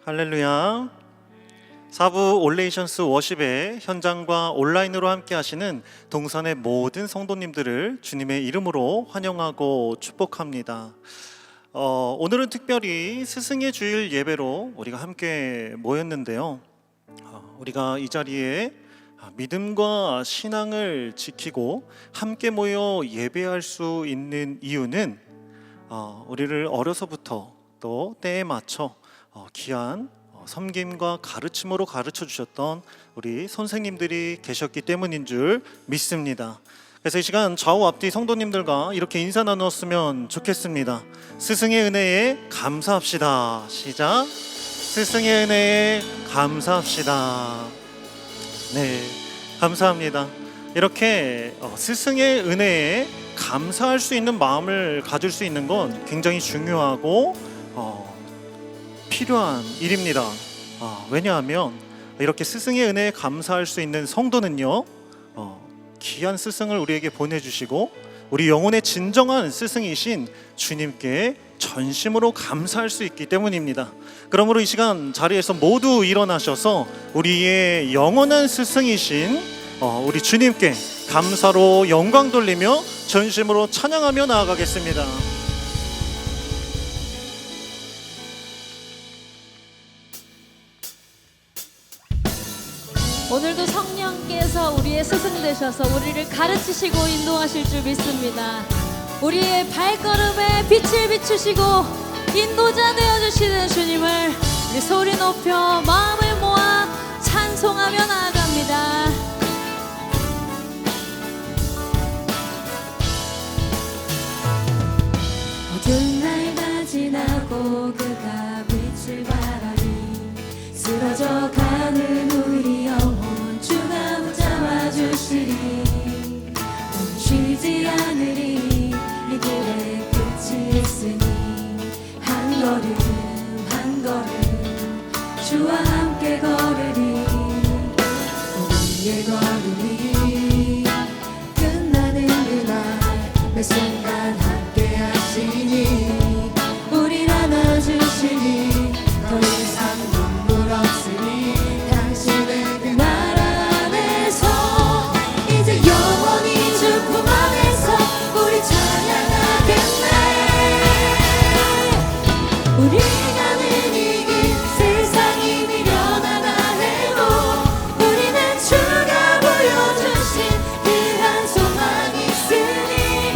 할렐루야. 사부 올레이션스 워십의 현장과 온라인으로 함께 하시는 동선의 모든 성도님들을 주님의 이름으로 환영하고 축복합니다. 오늘은 특별히 스승의 주일 예배로 우리가 함께 모였는데요. 우리가 이 자리에 믿음과 신앙을 지키고 함께 모여 예배할 수 있는 이유는 우리를 어려서부터 또 때에 맞춰 귀한 섬김과 가르침으로 가르쳐 주셨던 우리 선생님들이 계셨기 때문인 줄 믿습니다. 그래서 이 시간 좌우 앞뒤 성도님들과 이렇게 인사 나누었으면 좋겠습니다. 스승의 은혜에 감사합시다. 시작. 스승의 은혜에 감사합시다. 네, 감사합니다. 이렇게 스승의 은혜에 감사할 수 있는 마음을 가질 수 있는 건 굉장히 중요하고 필요한 일입니다. 왜냐하면 이렇게 스승의 은혜에 감사할 수 있는 성도는요, 귀한 스승을 우리에게 보내주시고 우리 영혼의 진정한 스승이신 주님께 전심으로 감사할 수 있기 때문입니다. 그러므로 이 시간 자리에서 모두 일어나셔서 우리의 영원한 스승이신 우리 주님께 감사로 영광 돌리며 전심으로 찬양하며 나아가겠습니다. 오늘도 성령께서 우리의 스승 되셔서 우리를 가르치시고 인도하실 줄 믿습니다. 우리의 발걸음에 빛을 비추시고 인도자 되어주시는 주님을 우리 소리 높여 마음을 모아 찬송하며 나아갑니다. 어두운 날가 지나고 그가 빛을 발하니 쓰러져가는 우리 영혼 주가 붙잡아 주시리. 우리 쉬지 않으리. 이 길에 끝이 있으니 한 걸음 한 걸음 주와 함께 걸으리. 우리의 걸음이 끝나는 그날 매 순간 함께 하시니 우릴 안아주시니 더 이상 눈물 없으니 당신의 그 나라 안에서 이제 영원히 주 품 안에서 우리 찬양하겠네. 우리가는 이길 세상이 미련하다 해도 우리는 주가 보여주신 귀한 소망이 있으니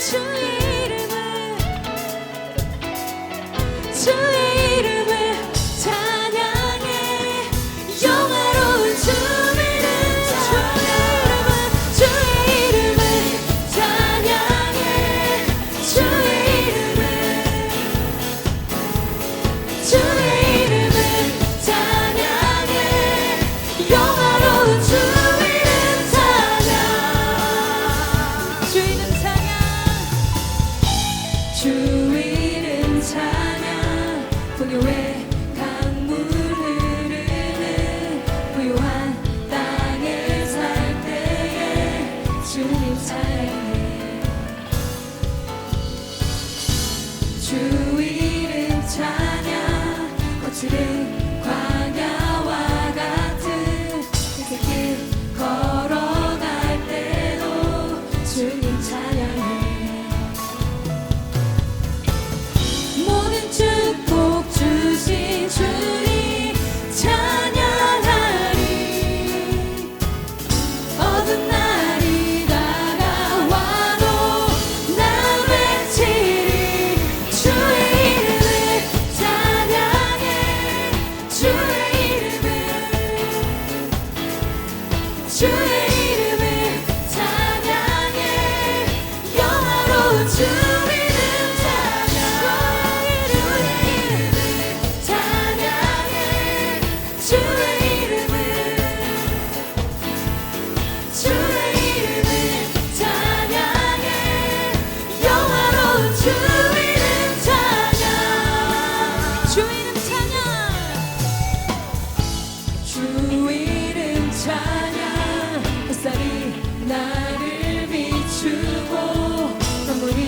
주의 이름을 주의 이름을 찬양해 영화로운 주 이름 찬양 주의 이름을 찬양해 주의 이름을 주의 이름을 찬양해 영화로운 주 이름 찬양 주 이름 찬양 주 이름 찬양 풍요의 강물 흐르는 부유한 땅에 살 때에 주님 찬양해 주 이름 찬양 거칠은 광야와 같은 그 길 걸어갈 때도 주님 찬양해 모든 축복 주신 주님 찬양하리 어두운 날이 다가와도 난 외치리 주의 이름을 찬양해 주의 이름을 주의 이름을 찬양해 영화로운 주 이름 찬양 주의 이름을 찬양해 주의 이름을 주의 이름을 찬양해 영화로운 주 이름 찬양 주 이름 찬양 주 이름 찬양 햇살이 나를 비추고 눈물이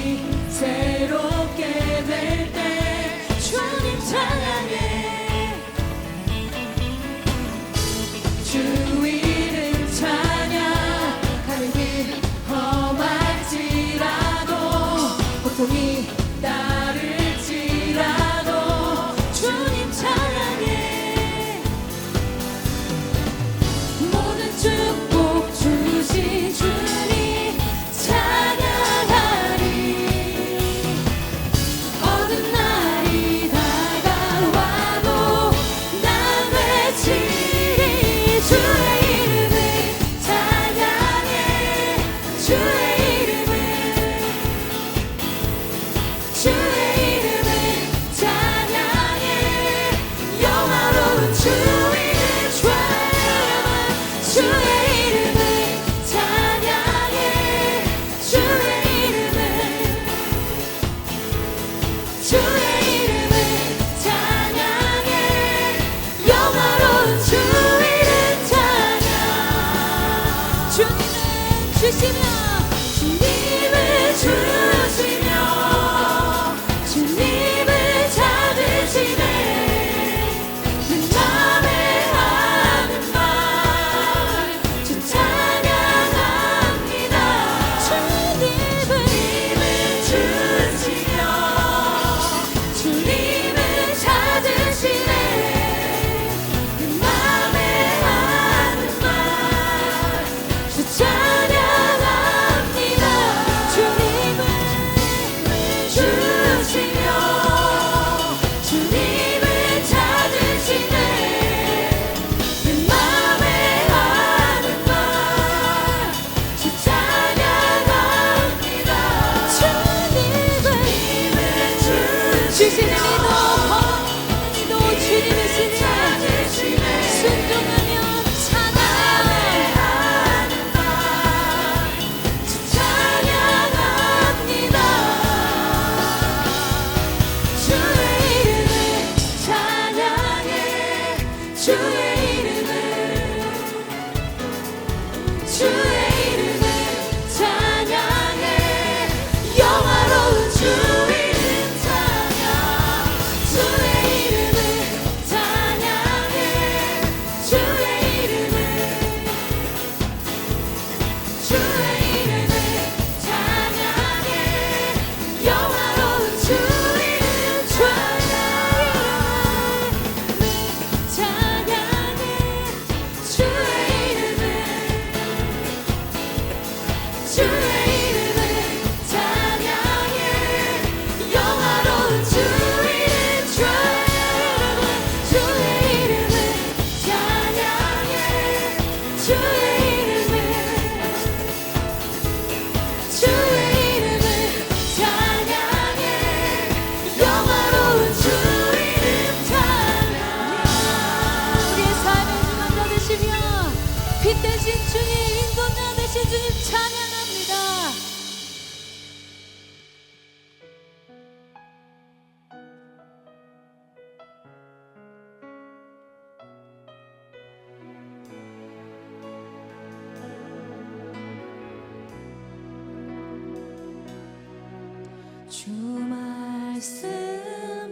주 말씀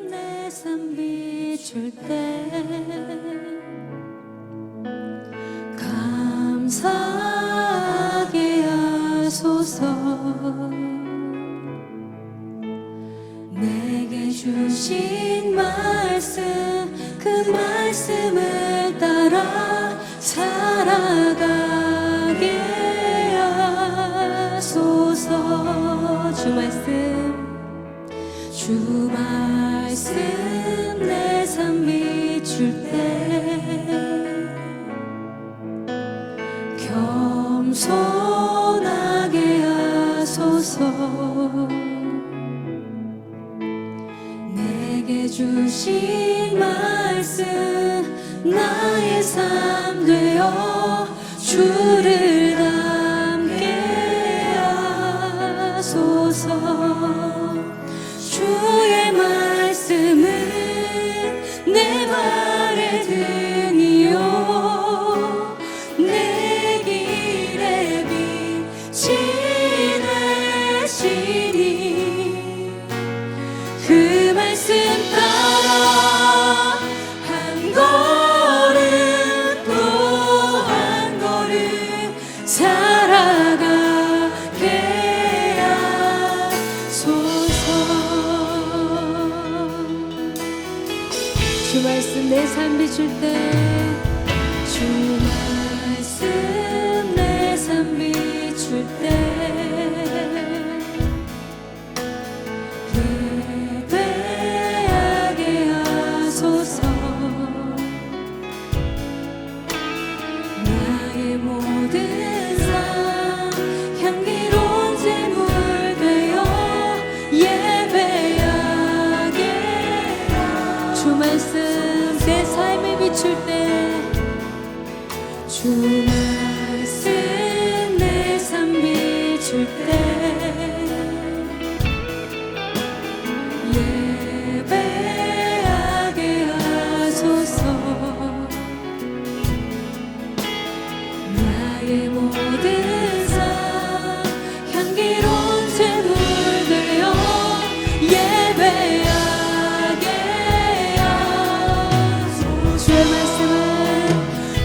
내 삶 비출 때 감사하게 하소서. 내게 주신 말씀 그 말씀을 따라 살아가게 하소서. 주 말씀 내 삶 비출 때 겸손하게 하소서. 내게 주신 말씀 나의 삶 되어 주를 닮게 하소서. 주의 말씀은 내 발의 등이요 내 길의 빛이 되시니 그 말씀 따라 한 걸음 또 한 걸음 살아가게 하소서. 주 말씀 내 삶 비출 때 주 말씀 내 삶 비출 때 예배하게 하소서. 나의 모든 삶 향기로운 제물 되어 예배하게 주 말씀 내 삶을 비출 때 주 말씀 내 삶 비출 때 예배하게 하소서. 나의 모든 삶 향기로운 제물 되어 예배하게 하소서.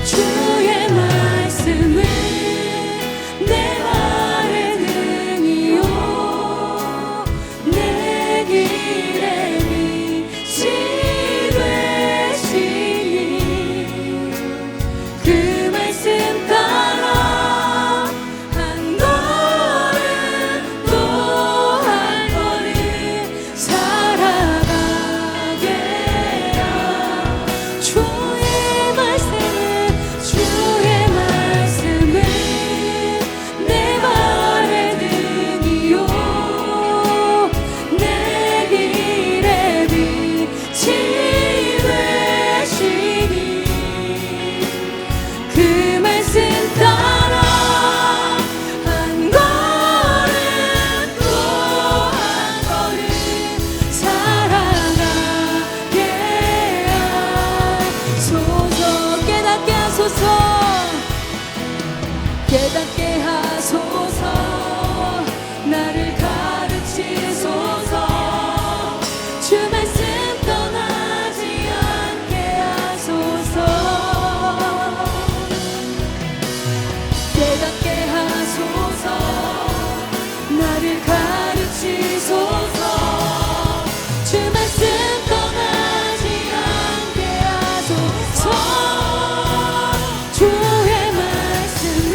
주의 말씀은 내 발의 등이요 내 길의 빛이 되시니 그 말씀 따라 한 걸음 또 한 걸음 살아가게 주의 말씀은 내 발의 등이요 내 길의 빛이 되시니 그 말씀 따라 한 걸음 또 한 걸음 살아가게 하소서. 깨닫게 하소서. 깨닫게 하소서. 나를 가르치소서. 주 말씀 떠나지 않게 하소서. 깨닫게 하소서. 나를 가르치소서. 주 말씀 떠나지 않게 하소서. 주의 말씀은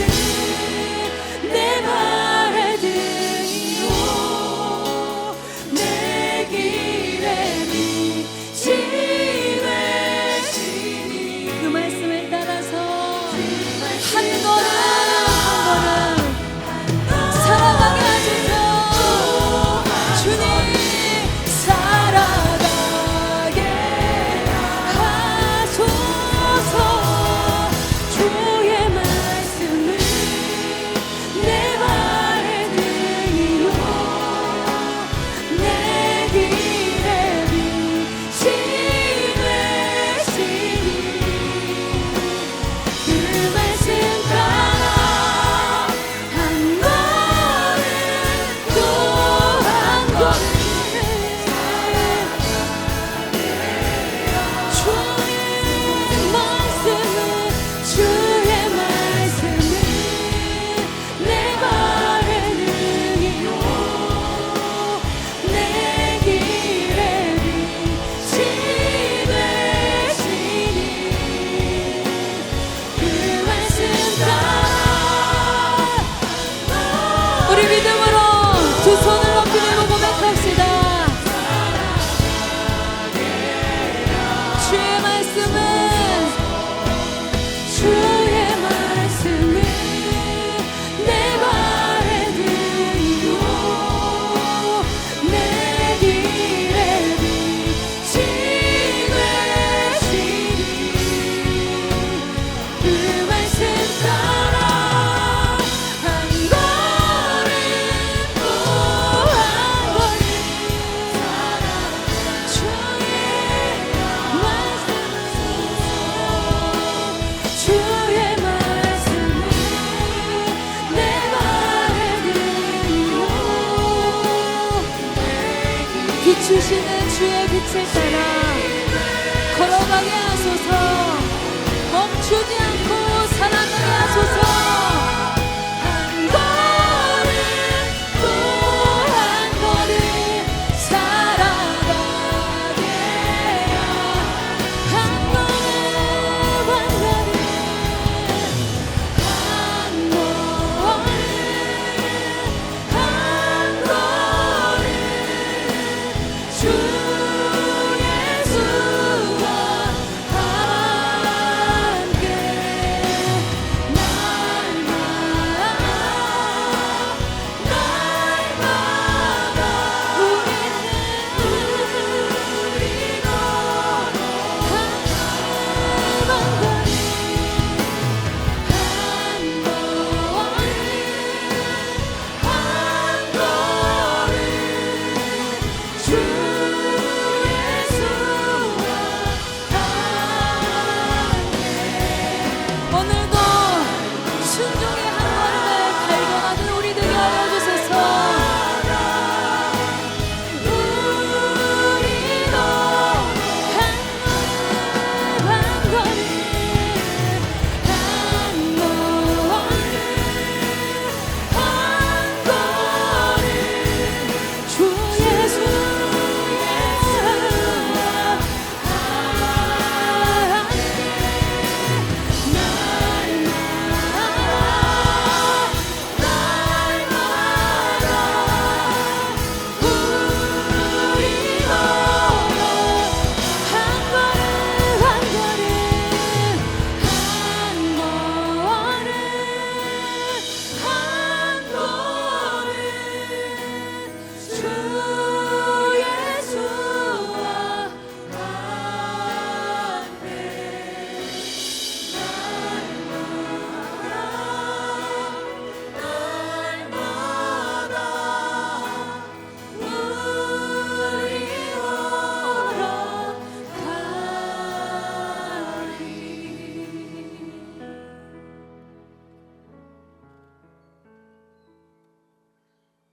비추시는 주의 빛을 따라 걸어가게 하소서. 멈추지 않고 살아가게 하소서. 한 걸음 또 한 걸음 살아가게 한 걸음 한 걸음 한 걸음 주 예수와 함께 오늘도 순종의 한 걸음을 발견하는 우리 되게 하여 주소서. 우리도 한 걸음 한 걸음 한 걸음 주 예수와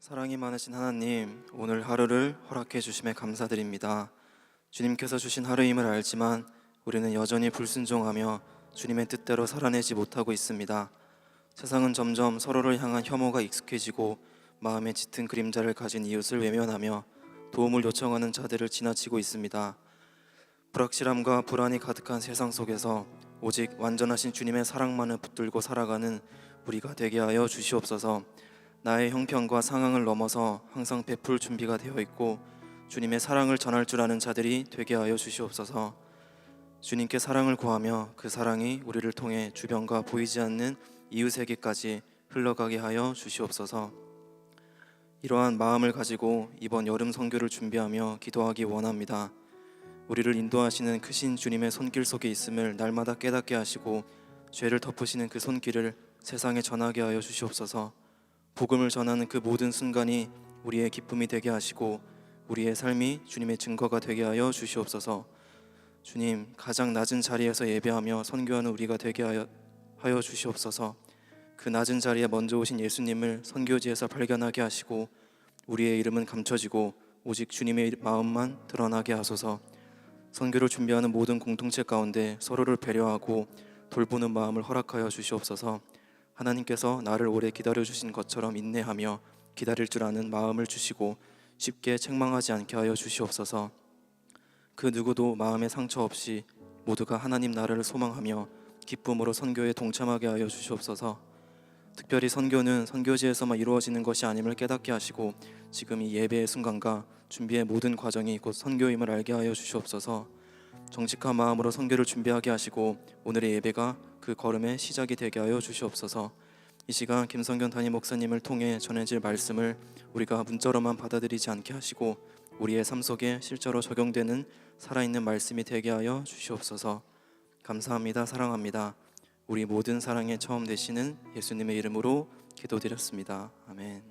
사랑이 많으신 하나님, 오늘 하루를 허락해 주심에 감사드립니다. 주님께서 주신 하루임을 알지만 우리는 여전히 불순종하며 주님의 뜻대로 살아내지 못하고 있습니다. 세상은 점점 서로를 향한 혐오가 익숙해지고 마음에 짙은 그림자를 가진 이웃을 외면하며 도움을 요청하는 자들을 지나치고 있습니다. 불확실함과 불안이 가득한 세상 속에서 오직 완전하신 주님의 사랑만을 붙들고 살아가는 우리가 되게 하여 주시옵소서. 나의 형편과 상황을 넘어서 항상 베풀 준비가 되어 있고 주님의 사랑을 전할 줄 아는 자들이 되게 하여 주시옵소서. 주님께 사랑을 구하며 그 사랑이 우리를 통해 주변과 보이지 않는 이웃에게까지 흘러가게 하여 주시옵소서. 이러한 마음을 가지고 이번 여름 선교를 준비하며 기도하기 원합니다. 우리를 인도하시는 크신 주님의 손길 속에 있음을 날마다 깨닫게 하시고 죄를 덮으시는 그 손길을 세상에 전하게 하여 주시옵소서. 복음을 전하는 그 모든 순간이 우리의 기쁨이 되게 하시고 우리의 삶이 주님의 증거가 되게 하여 주시옵소서. 주님, 가장 낮은 자리에서 예배하며 선교하는 우리가 되게 하여 주시옵소서. 그 낮은 자리에 먼저 오신 예수님을 선교지에서 발견하게 하시고 우리의 이름은 감춰지고 오직 주님의 마음만 드러나게 하소서. 선교를 준비하는 모든 공동체 가운데 서로를 배려하고 돌보는 마음을 허락하여 주시옵소서. 하나님께서 나를 오래 기다려주신 것처럼 인내하며 기다릴 줄 아는 마음을 주시고 쉽게 책망하지 않게 하여 주시옵소서. 그 누구도 마음에 상처 없이 모두가 하나님 나라를 소망하며 기쁨으로 선교에 동참하게 하여 주시옵소서. 특별히 선교는 선교지에서만 이루어지는 것이 아님을 깨닫게 하시고 지금 이 예배의 순간과 준비의 모든 과정이 곧 선교임을 알게 하여 주시옵소서. 정직한 마음으로 선교를 준비하게 하시고 오늘의 예배가 그 걸음의 시작이 되게 하여 주시옵소서. 이 시간 김성견 담임 목사님을 통해 전해질 말씀을 우리가 문자로만 받아들이지 않게 하시고 우리의 삶 속에 실제로 적용되는 살아있는 말씀이 되게 하여 주시옵소서. 감사합니다. 사랑합니다. 우리 모든 사랑의 처음 되시는 예수님의 이름으로 기도드렸습니다. 아멘.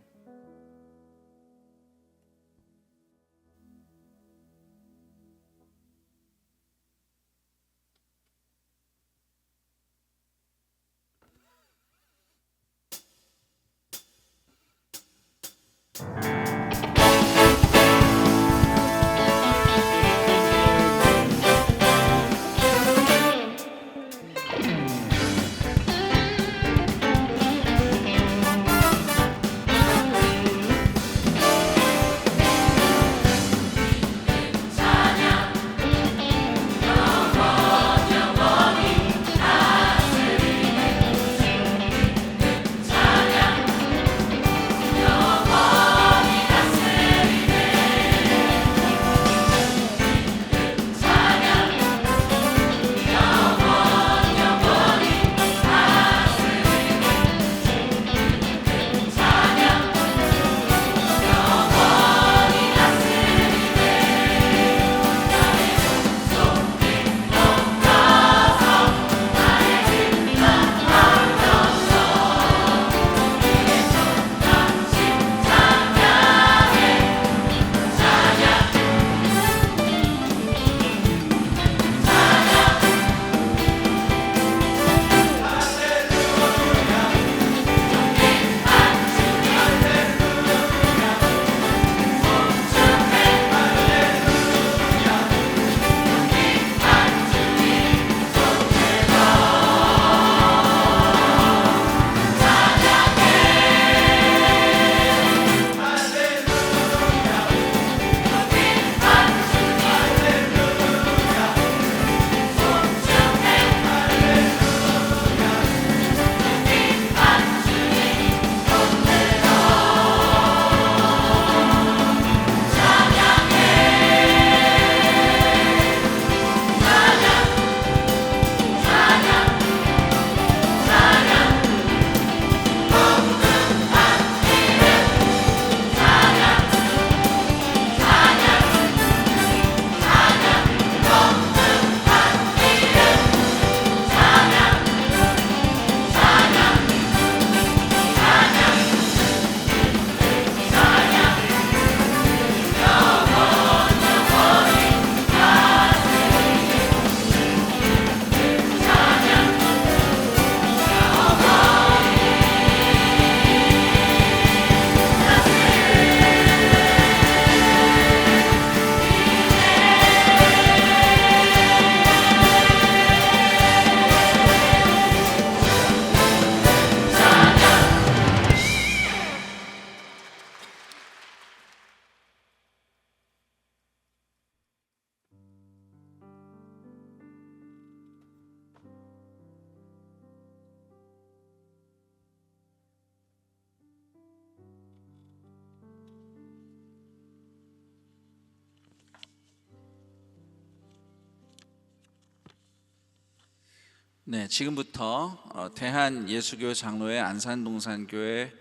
네, 지금부터 대한예수교 장로회 안산동산교회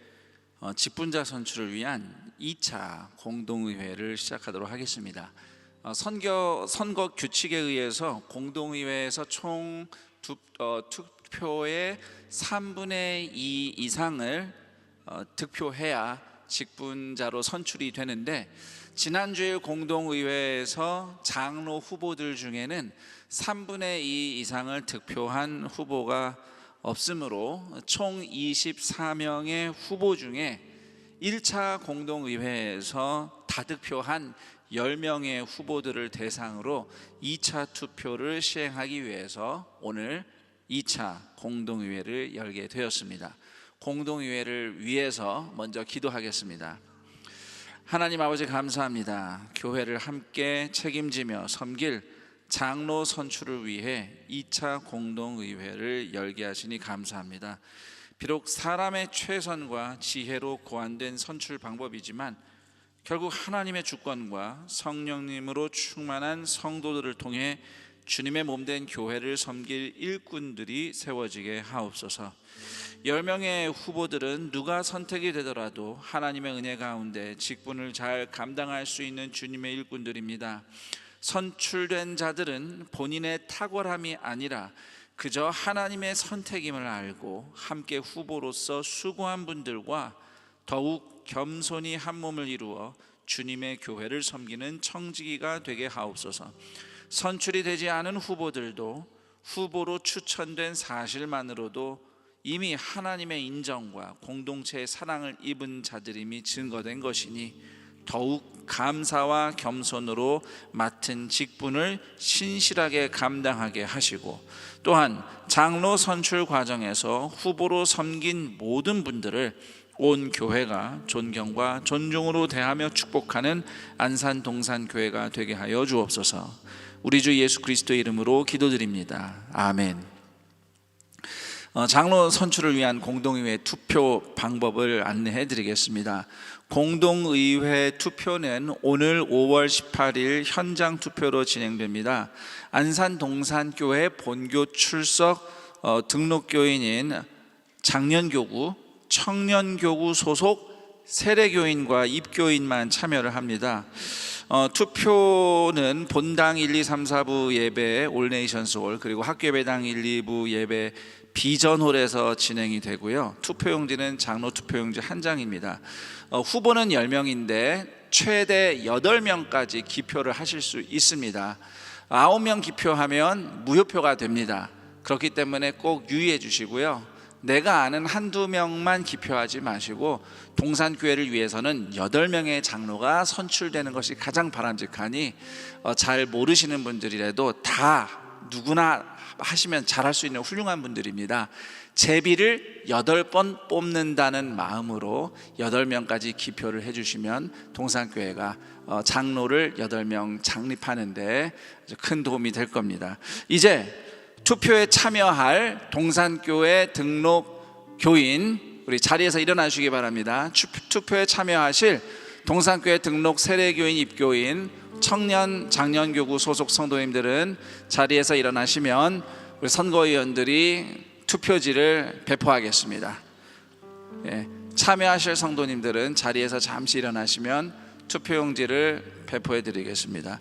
직분자 선출을 위한 2차 공동의회를 시작하도록 하겠습니다. 선거 규칙에 의해서 공동의회에서 총 투표의 3분의 2 이상을 득표해야 직분자로 선출이 되는데, 지난주에 공동의회에서 장로 후보들 중에는 3분의 2 이상을 득표한 후보가 없으므로 총 24명의 후보 중에 1차 공동의회에서 다득표한 10명의 후보들을 대상으로 2차 투표를 시행하기 위해서 오늘 2차 공동의회를 열게 되었습니다. 공동의회를 위해서 먼저 기도하겠습니다. 하나님 아버지, 감사합니다. 교회를 함께 책임지며 섬길 장로 선출을 위해 2차 공동의회를 열게 하시니 감사합니다. 비록 사람의 최선과 지혜로 고안된 선출 방법이지만 결국 하나님의 주권과 성령님으로 충만한 성도들을 통해 주님의 몸된 교회를 섬길 일꾼들이 세워지게 하옵소서. 10명의 후보들은 누가 선택이 되더라도 하나님의 은혜 가운데 직분을 잘 감당할 수 있는 주님의 일꾼들입니다. 선출된 자들은 본인의 탁월함이 아니라 그저 하나님의 선택임을 알고 함께 후보로서 수고한 분들과 더욱 겸손히 한 몸을 이루어 주님의 교회를 섬기는 청지기가 되게 하옵소서. 선출이 되지 않은 후보들도 후보로 추천된 사실만으로도 이미 하나님의 인정과 공동체의 사랑을 입은 자들임이 증거된 것이니 더욱 감사와 겸손으로 맡은 직분을 신실하게 감당하게 하시고, 또한 장로 선출 과정에서 후보로 섬긴 모든 분들을 온 교회가 존경과 존중으로 대하며 축복하는 안산동산교회가 되게 하여 주옵소서. 우리 주 예수 그리스도의 이름으로 기도드립니다. 아멘. 장로 선출을 위한 공동의회 투표 방법을 안내해 드리겠습니다. 공동의회 투표는 오늘 5월 18일 현장 투표로 진행됩니다. 안산동산교회 본교 출석 등록교인인 장년교구, 청년교구 소속 세례교인과 입교인만 참여를 합니다. 투표는 본당 1, 2, 3, 4부 예배 올네이션스홀, 그리고 학교예배당 1, 2부 예배 비전홀에서 진행이 되고요. 투표용지는 장로 투표용지 한 장입니다. 후보는 10명인데 최대 8명까지 기표를 하실 수 있습니다. 9명 기표하면 무효표가 됩니다. 그렇기 때문에 꼭 유의해 주시고요. 내가 아는 한두 명만 기표하지 마시고 동산교회를 위해서는 8명의 장로가 선출되는 것이 가장 바람직하니 잘 모르시는 분들이라도 다 누구나 하시면 잘할 수 있는 훌륭한 분들입니다. 제비를 8번 뽑는다는 마음으로 8명까지 기표를 해주시면 동산교회가 장로를 8명 창립하는데 아주 큰 도움이 될 겁니다. 이제 투표에 참여할 동산교회 등록 교인, 우리 자리에서 일어나 주시기 바랍니다. 투표에 참여하실 동산교회 등록 세례교인, 입교인, 청년 장년교구 소속 성도님들은 자리에서 일어나시면 우리 선거위원들이 투표지를 배포하겠습니다. 참여하실 성도님들은 자리에서 잠시 일어나시면 투표용지를 배포해 드리겠습니다.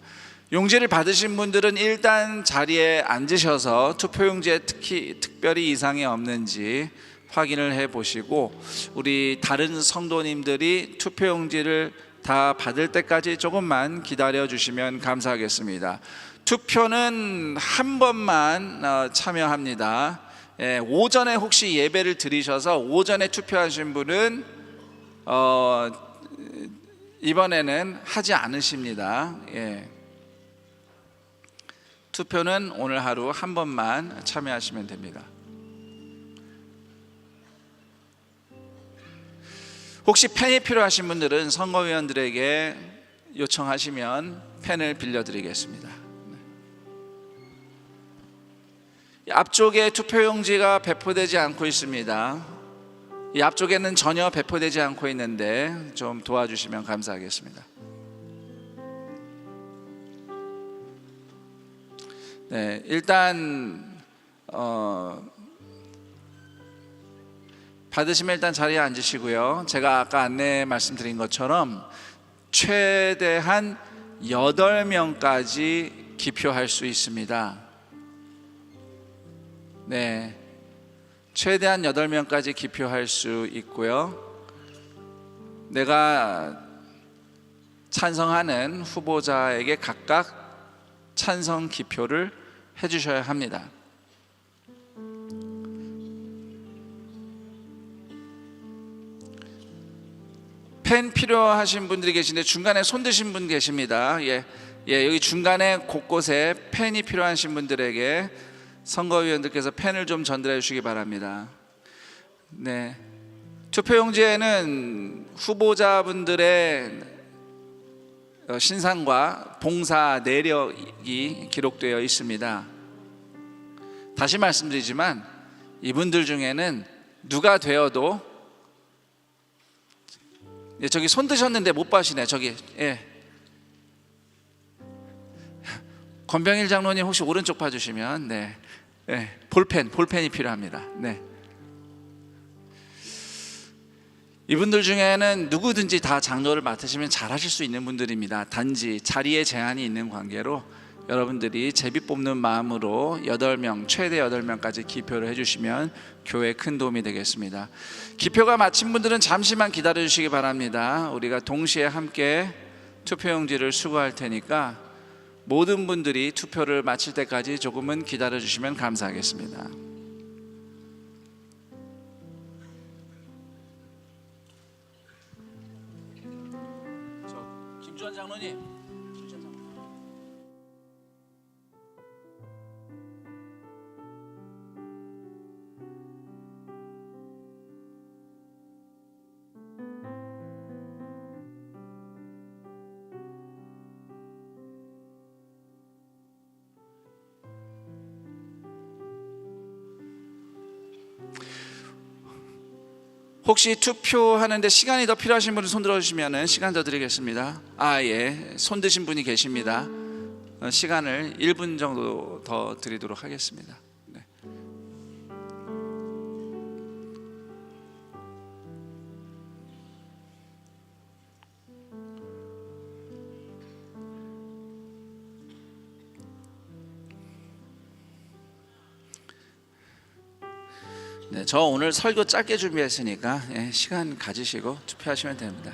용지를 받으신 분들은 일단 자리에 앉으셔서 투표용지에 특별히 이상이 없는지 확인을 해 보시고, 우리 다른 성도님들이 투표용지를 다 받을 때까지 조금만 기다려 주시면 감사하겠습니다. 투표는 한 번만 참여합니다. 오전에 혹시 예배를 드리셔서 오전에 투표하신 분은 이번에는 하지 않으십니다. 투표는 오늘 하루 한 번만 참여하시면 됩니다. 혹시 펜이 필요하신 분들은 선거위원들에게 요청하시면 펜을 빌려드리겠습니다. 앞쪽에 투표용지가 배포되지 않고 있습니다. 이 앞쪽에는 전혀 배포되지 않고 있는데 좀 도와주시면 감사하겠습니다. 네, 일단 받으시면 일단 자리에 앉으시고요. 제가 아까 안내 말씀드린 것처럼 최대한 8명까지 기표할 수 있습니다. 네, 최대한 8명까지 기표할 수 있고요. 내가 찬성하는 후보자에게 각각 찬성 기표를 해주셔야 합니다. 펜 필요하신 분들이 계신데 중간에 손 드신 분 계십니다. 여기 중간에 곳곳에 펜이 필요하신 분들에게 선거위원들께서 펜을 좀 전달해 주시기 바랍니다. 네, 투표용지에는 후보자분들의 신상과 봉사 내력이 기록되어 있습니다. 다시 말씀드리지만 이분들 중에는 누가 되어도 저기 손 드셨는데 못 봐시네. 저기 권병일 장로님 혹시 오른쪽 봐주시면 볼펜이 필요합니다. 네. 이분들 중에는 누구든지 다 장로를 맡으시면 잘하실 수 있는 분들입니다. 단지 자리에 제한이 있는 관계로 여러분들이 제비 뽑는 마음으로 8명, 최대 8명까지 기표를 해주시면 교회에 큰 도움이 되겠습니다. 기표가 마친 분들은 잠시만 기다려 주시기 바랍니다. 우리가 동시에 함께 투표용지를 수거할 테니까 모든 분들이 투표를 마칠 때까지 조금은 기다려 주시면 감사하겠습니다. 김주환 장로님. 혹시 투표하는데 시간이 더 필요하신 분은 손 들어주시면 시간 더 드리겠습니다. 손 드신 분이 계십니다. 시간을 1분 정도 더 드리도록 하겠습니다. 네. 네, 저 오늘 설교 짧게 준비했으니까 시간 가지시고 투표하시면 됩니다.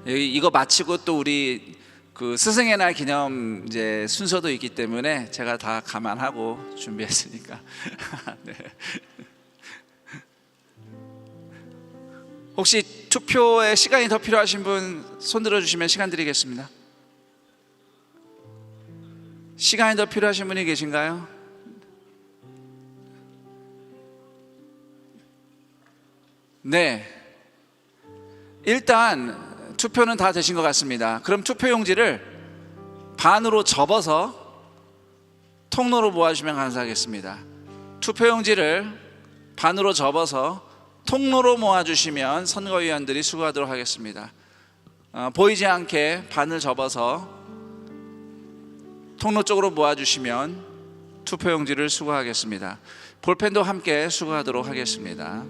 이거 마치고 또 우리 그 스승의 날 기념 이제 순서도 있기 때문에 제가 다 감안하고 준비했으니까. 네. 혹시 투표에 시간이 더 필요하신 분 손 들어주시면 시간 드리겠습니다. 시간이 더 필요하신 분이 계신가요? 네, 일단 투표는 다 되신 것 같습니다. 그럼 투표용지를 반으로 접어서 통로로 모아주시면 감사하겠습니다. 투표용지를 반으로 접어서 통로로 모아주시면 선거위원들이 수고하도록 하겠습니다. 보이지 않게 반을 접어서 통로 쪽으로 모아주시면 투표용지를 수거하겠습니다. 볼펜도 함께 수거하도록 하겠습니다.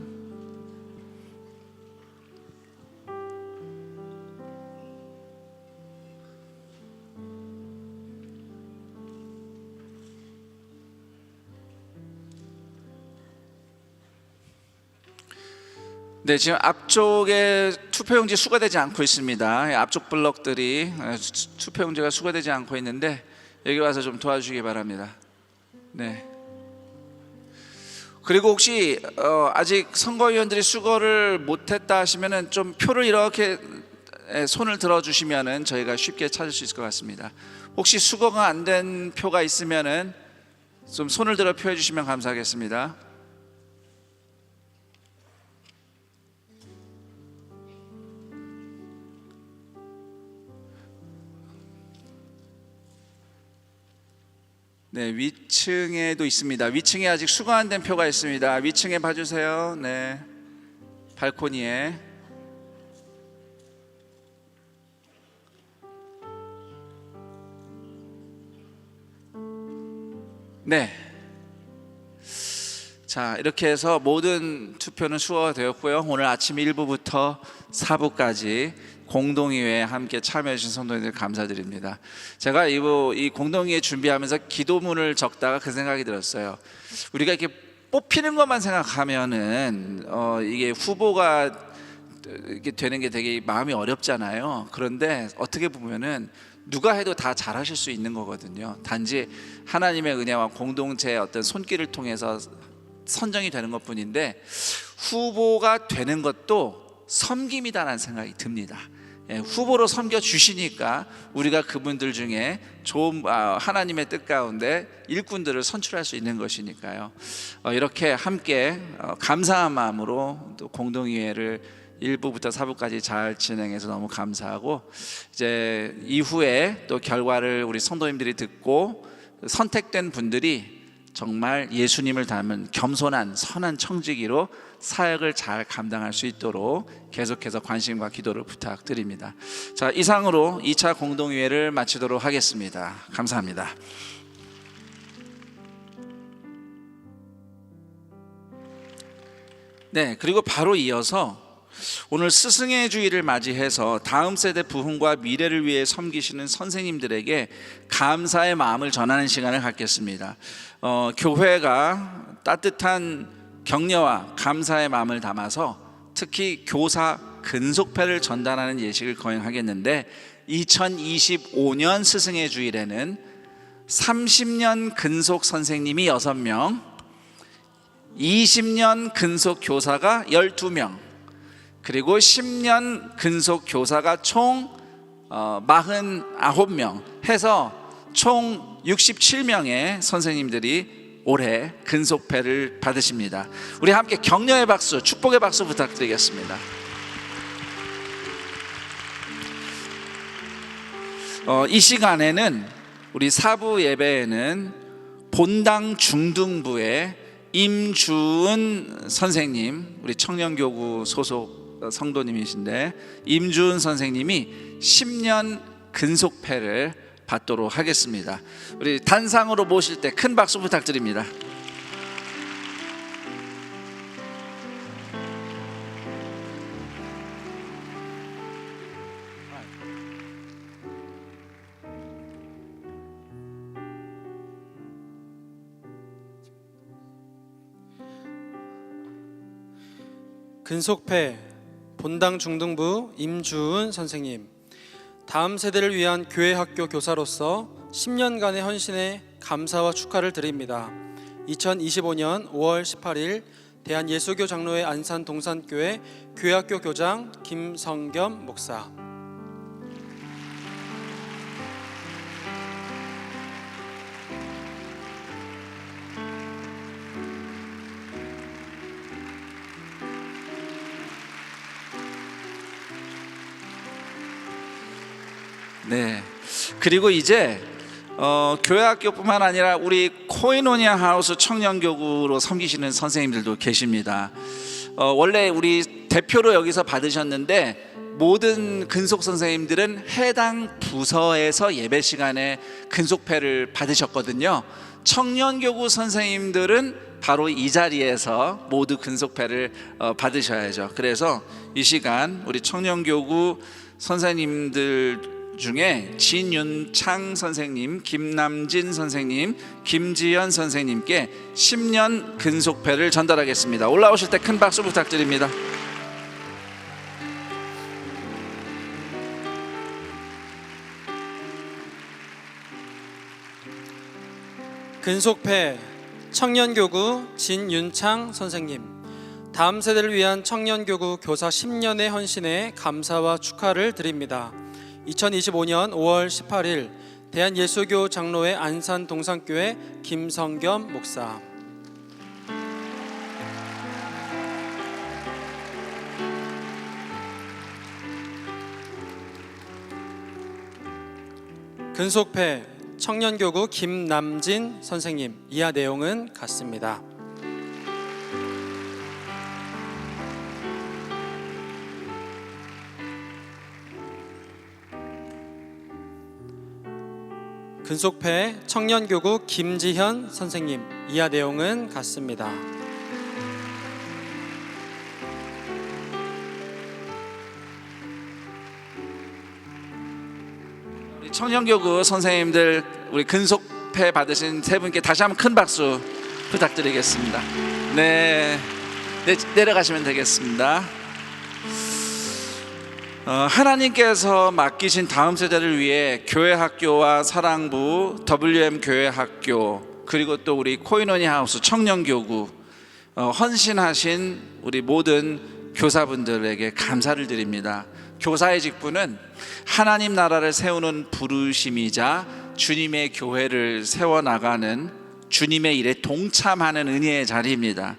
네, 지금 앞쪽에 투표용지 수거되지 않고 있습니다. 앞쪽 블럭들이 투표용지가 수거되지 않고 있는데 여기 와서 좀 도와주시기 바랍니다. 네. 그리고 혹시 아직 선거위원들이 수거를 못했다 하시면은 좀 표를 이렇게 손을 들어주시면은 저희가 쉽게 찾을 수 있을 것 같습니다. 혹시 수거가 안 된 표가 있으면은 좀 손을 들어 표해 주시면 감사하겠습니다. 네, 위층에도 있습니다. 위층에 아직 수거 안 된 표가 있습니다. 위층에 봐주세요. 네, 발코니에. 네. 자, 이렇게 해서 모든 투표는 수호가 되었고요. 오늘 아침 1부부터 4부까지 공동의회에 함께 참여해 주신 성도님들 감사드립니다. 제가 이 공동의회 준비하면서 기도문을 적다가 그 생각이 들었어요. 우리가 이렇게 뽑히는 것만 생각하면은 이게 후보가 이렇게 되는 게 되게 마음이 어렵잖아요. 그런데 어떻게 보면은 누가 해도 다 잘하실 수 있는 거거든요. 단지 하나님의 은혜와 공동체의 어떤 손길을 통해서 선정이 되는 것뿐인데, 후보가 되는 것도 섬김이다라는 생각이 듭니다. 후보로 섬겨 주시니까 우리가 그분들 중에 좋은 하나님의 뜻 가운데 일꾼들을 선출할 수 있는 것이니까요. 이렇게 함께 감사한 마음으로 또 공동의회를 1부부터 4부까지 잘 진행해서 너무 감사하고, 이제 이후에 또 결과를 우리 성도님들이 듣고 선택된 분들이 정말 예수님을 닮은 겸손한 선한 청지기로 사역을 잘 감당할 수 있도록 계속해서 관심과 기도를 부탁드립니다. 자, 이상으로 2차 공동의회를 마치도록 하겠습니다. 감사합니다. 네, 그리고 바로 이어서 오늘 스승의 주일을 맞이해서 다음 세대 부흥과 미래를 위해 섬기시는 선생님들에게 감사의 마음을 전하는 시간을 갖겠습니다. 교회가 따뜻한 격려와 감사의 마음을 담아서 특히 교사 근속패를 전달하는 예식을 거행하겠는데, 2025년 스승의 주일에는 30년 근속 선생님이 6명, 20년 근속 교사가 12명, 그리고 10년 근속 교사가 총 49명 해서 총 67명의 선생님들이 올해 근속패를 받으십니다. 우리 함께 격려의 박수, 축복의 박수 부탁드리겠습니다. 이 시간에는 우리 4부 예배에는 본당 중등부의 임주은 선생님, 우리 청년교구 소속 성도님이신데 임주은 선생님이 10년 근속패를 받도록 하겠습니다. 우리 단상으로 모실 때 큰 박수 부탁드립니다. 근속패 본당 중등부 임주은 선생님, 다음 세대를 위한 교회 학교 교사로서 10년간의 헌신에 감사와 축하를 드립니다. 2025년 5월 18일 대한예수교 장로회 안산 동산교회 교회학교 교장 김성겸 목사. 네. 그리고 이제 교회학교뿐만 아니라 우리 코이노니아 하우스 청년교구로 섬기시는 선생님들도 계십니다. 원래 우리 대표로 여기서 받으셨는데, 모든 근속 선생님들은 해당 부서에서 예배 시간에 근속패를 받으셨거든요. 청년교구 선생님들은 바로 이 자리에서 모두 근속패를 받으셔야죠. 그래서 이 시간 우리 청년교구 선생님들 중에 진윤창 선생님, 김남진 선생님, 김지연 선생님께 10년 근속패를 전달하겠습니다. 올라오실 때 큰 박수 부탁드립니다. 근속패 청년교구 진윤창 선생님, 다음 세대를 위한 청년교구 교사 10년의 헌신에 감사와 축하를 드립니다. 2025년 5월 18일 대한예수교 장로회 안산 동산교회 김성겸 목사. 근속패 청년교구 김남진 선생님, 이하 내용은 같습니다. 근속패 청년교구 김지현 선생님, 이하 내용은 같습니다. 우리 청년교구 선생님들, 우리 근속패 받으신 세 분께 다시 한번 큰 박수 부탁드리겠습니다. 네, 내려가시면 되겠습니다. 하나님께서 맡기신 다음 세대를 위해 교회학교와 사랑부, WM 교회학교, 그리고 또 우리 코이노니 하우스 청년교구 헌신하신 우리 모든 교사분들에게 감사를 드립니다. 교사의 직분은 하나님 나라를 세우는 부르심이자 주님의 교회를 세워나가는 주님의 일에 동참하는 은혜의 자리입니다.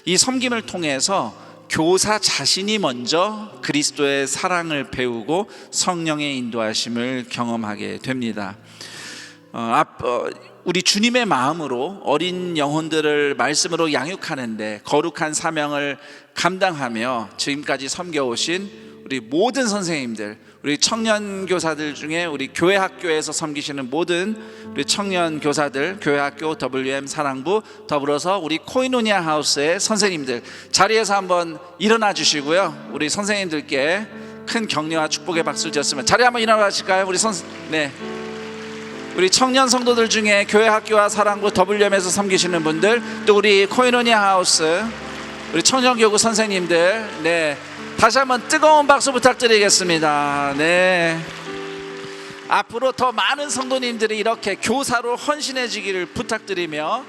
이 섬김을 통해서 교사 자신이 먼저 그리스도의 사랑을 배우고 성령의 인도하심을 경험하게 됩니다. 우리 주님의 마음으로 어린 영혼들을 말씀으로 양육하는데 거룩한 사명을 감당하며 지금까지 섬겨오신 우리 모든 선생님들, 우리 청년 교사들 중에 우리 교회 학교에서 섬기시는 모든 우리 청년 교사들, 교회 학교, WM 사랑부, 더불어서 우리 코이노니아 하우스의 선생님들 자리에서 한번 일어나 주시고요. 우리 선생님들께 큰 격려와 축복의 박수를 드렸으면 자리 한번 일어나 주실까요? 네. 우리 청년 성도들 중에 교회 학교와 사랑부, WM에서 섬기시는 분들, 또 우리 코이노니아 하우스, 우리 청년교구 선생님들, 네. 다시 한번 뜨거운 박수 부탁드리겠습니다. 네. 앞으로 더 많은 성도님들이 이렇게 교사로 헌신해지기를 부탁드리며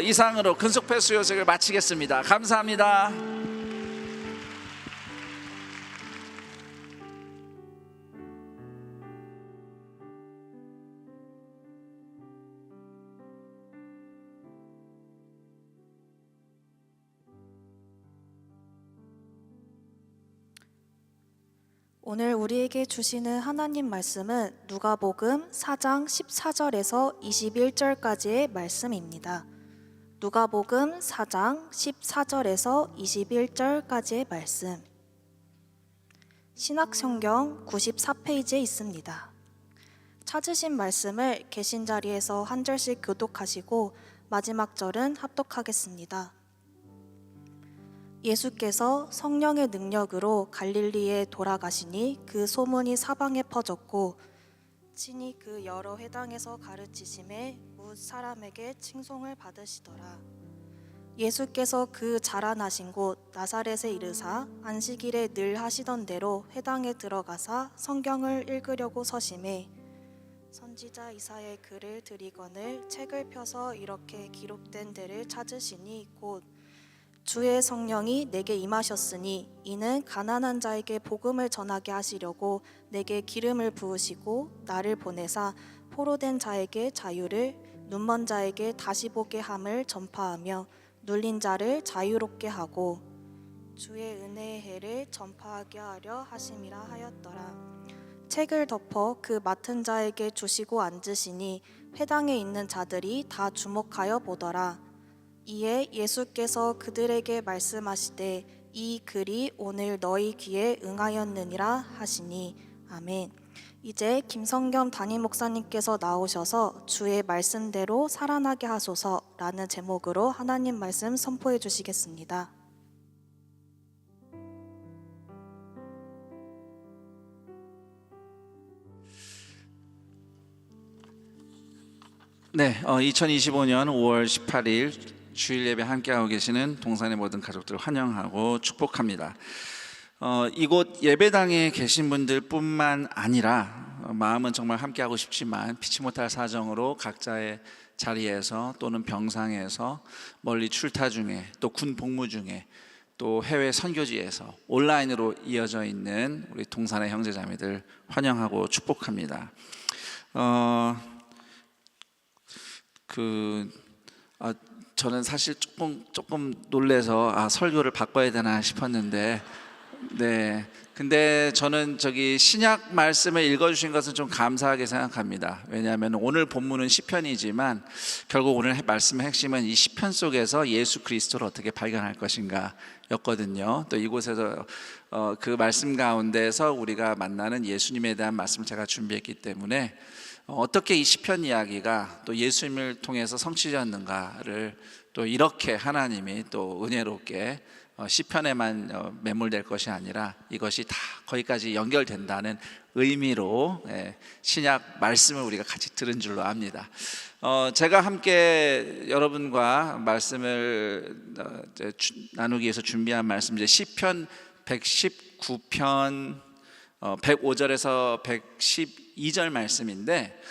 이상으로 근속패 수요식을 마치겠습니다. 감사합니다. 오늘 우리에게 주시는 하나님 말씀은 누가복음 4장 14절에서 21절까지의 말씀입니다. 누가복음 4장 14절에서 21절까지의 말씀. 신학성경 94페이지에 있습니다. 찾으신 말씀을 계신 자리에서 한 절씩 교독하시고 마지막 절은 합독하겠습니다. 예수께서 성령의 능력으로 갈릴리에 돌아가시니 그 소문이 사방에 퍼졌고 친히 그 여러 회당에서 가르치심에 뭇 사람에게 칭송을 받으시더라. 예수께서 그 자라나신 곳 나사렛에 이르사 안식일에 늘 하시던 대로 회당에 들어가사 성경을 읽으려고 서심해 선지자 이사야의 글을 들이거늘 책을 펴서 이렇게 기록된 데를 찾으시니 곧 주의 성령이 내게 임하셨으니 이는 가난한 자에게 복음을 전하게 하시려고 내게 기름을 부으시고 나를 보내사 포로된 자에게 자유를, 눈먼 자에게 다시 보게 함을 전파하며 눌린 자를 자유롭게 하고 주의 은혜의 해를 전파하게 하려 하심이라 하였더라. 책을 덮어 그 맡은 자에게 주시고 앉으시니 회당에 있는 자들이 다 주목하여 보더라. 이에 예수께서 그들에게 말씀하시되 이 글이 오늘 너희 귀에 응하였느니라 하시니 아멘. 이제 김성겸 담임 목사님께서 나오셔서 주의 말씀대로 살아나게 하소서라는 제목으로 하나님 말씀 선포해 주시겠습니다. 네, 2025년 5월 18일 주일 예배 함께하고 계시는 동산의 모든 가족들을 환영하고 축복합니다. 이곳 예배당에 계신 분들뿐만 아니라 마음은 정말 함께하고 싶지만 피치 못할 사정으로 각자의 자리에서 또는 병상에서 멀리 출타 중에 또 군 복무 중에 또 해외 선교지에서 온라인으로 이어져 있는 우리 동산의 형제자매들 환영하고 축복합니다. 저는 사실 조금 놀래서 설교를 바꿔야 되나 싶었는데, 네. 근데 저는 신약 말씀을 읽어주신 것은 좀 감사하게 생각합니다. 왜냐하면 오늘 본문은 시편이지만 결국 오늘 말씀의 핵심은 이 시편 속에서 예수 그리스도를 어떻게 발견할 것인가 였거든요. 또 이곳에서 그 말씀 가운데서 우리가 만나는 예수님에 대한 말씀을 제가 준비했기 때문에 어떻게 이 시편 이야기가 또 예수님을 통해서 성취되었는가를 또 이렇게 하나님이 또 은혜롭게 시편에만 매몰될 것이 아니라 이것이 다 거기까지 연결된다는 의미로 신약 말씀을 우리가 같이 들은 줄로 압니다. 제가 함께 여러분과 말씀을 나누기 위해서 준비한 말씀, 이제 시편 119편 105절에서 112절 말씀인데,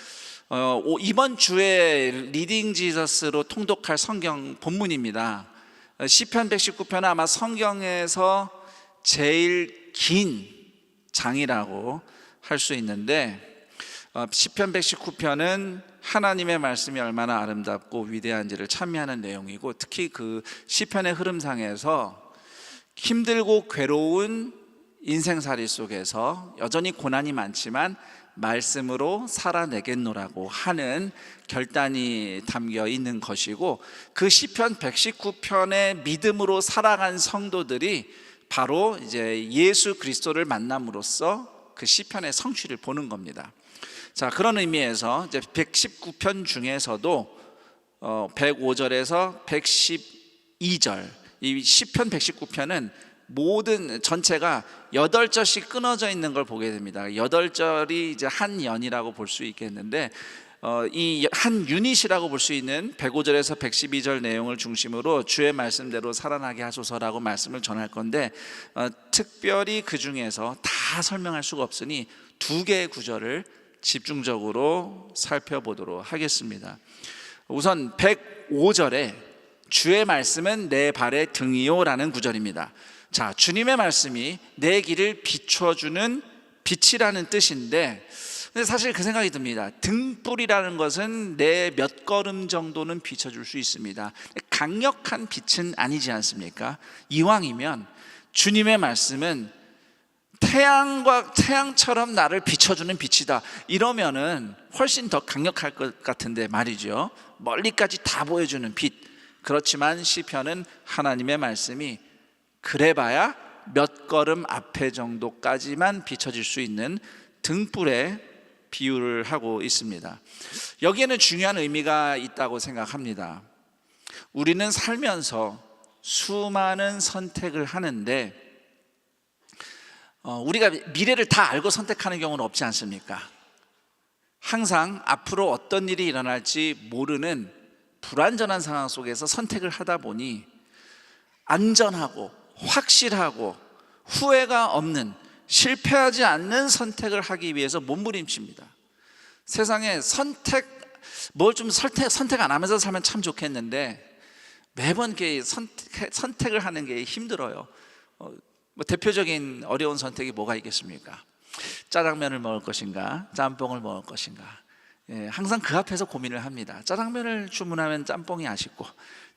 이번 주에 리딩 지저스로 통독할 성경 본문입니다. 시편 119편은 아마 성경에서 제일 긴 장이라고 할 수 있는데, 시편 119편은 하나님의 말씀이 얼마나 아름답고 위대한지를 찬미하는 내용이고, 특히 그 시편의 흐름상에서 힘들고 괴로운 인생살이 속에서 여전히 고난이 많지만 말씀으로 살아내겠노라고 하는 결단이 담겨 있는 것이고, 그 시편 119편의 믿음으로 살아간 성도들이 바로 이제 예수 그리스도를 만남으로써 그 시편의 성취를 보는 겁니다. 자, 그런 의미에서 이제 119편 중에서도 105절에서 112절, 이 시편 119편은 모든 전체가 8절씩 끊어져 있는 걸 보게 됩니다. 8절이 이제 한 연이라고 볼 수 있겠는데, 이 한 유닛이라고 볼 수 있는 105절에서 112절 내용을 중심으로 주의 말씀대로 살아나게 하소서라고 말씀을 전할 건데, 특별히 그 중에서 다 설명할 수가 없으니 2개의 구절을 집중적으로 살펴보도록 하겠습니다. 우선 105절에 주의 말씀은 내 발의 등이요 라는 구절입니다. 자, 주님의 말씀이 내 길을 비춰주는 빛이라는 뜻인데, 근데 사실 그 생각이 듭니다. 등불이라는 것은 내 몇 걸음 정도는 비춰줄 수 있습니다. 강력한 빛은 아니지 않습니까? 이왕이면 주님의 말씀은 태양처럼 나를 비춰주는 빛이다, 이러면은 훨씬 더 강력할 것 같은데 말이죠. 멀리까지 다 보여주는 빛. 그렇지만 시편은 하나님의 말씀이 그래봐야 몇 걸음 앞에 정도까지만 비춰질 수 있는 등불에 비유를 하고 있습니다. 여기에는 중요한 의미가 있다고 생각합니다. 우리는 살면서 수많은 선택을 하는데, 우리가 미래를 다 알고 선택하는 경우는 없지 않습니까? 항상 앞으로 어떤 일이 일어날지 모르는 불안전한 상황 속에서 선택을 하다 보니 안전하고 확실하고 후회가 없는, 실패하지 않는 선택을 하기 위해서 몸부림칩니다. 세상에 뭘 좀 선택 안 하면서 살면 참 좋겠는데, 매번 이렇게 선택을 하는 게 힘들어요. 뭐 대표적인 어려운 선택이 뭐가 있겠습니까? 짜장면을 먹을 것인가, 짬뽕을 먹을 것인가. 항상 그 앞에서 고민을 합니다. 짜장면을 주문하면 짬뽕이 아쉽고,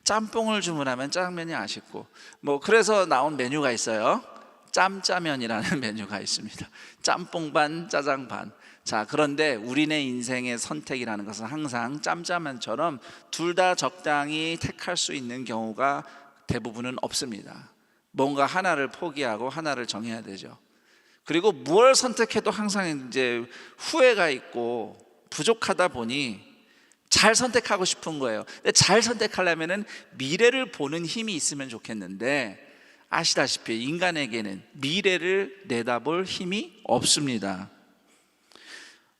짬뽕을 주문하면 짜장면이 아쉽고, 뭐 그래서 나온 메뉴가 있어요. 짬짜면이라는 메뉴가 있습니다. 짬뽕 반, 짜장 반. 자, 그런데 우리네 인생의 선택이라는 것은 항상 짬짜면처럼 둘 다 적당히 택할 수 있는 경우가 대부분은 없습니다. 뭔가 하나를 포기하고 하나를 정해야 되죠. 그리고 무엇을 선택해도 항상 이제 후회가 있고 부족하다 보니 잘 선택하고 싶은 거예요. 근데 잘 선택하려면은 미래를 보는 힘이 있으면 좋겠는데, 아시다시피 인간에게는 미래를 내다볼 힘이 없습니다.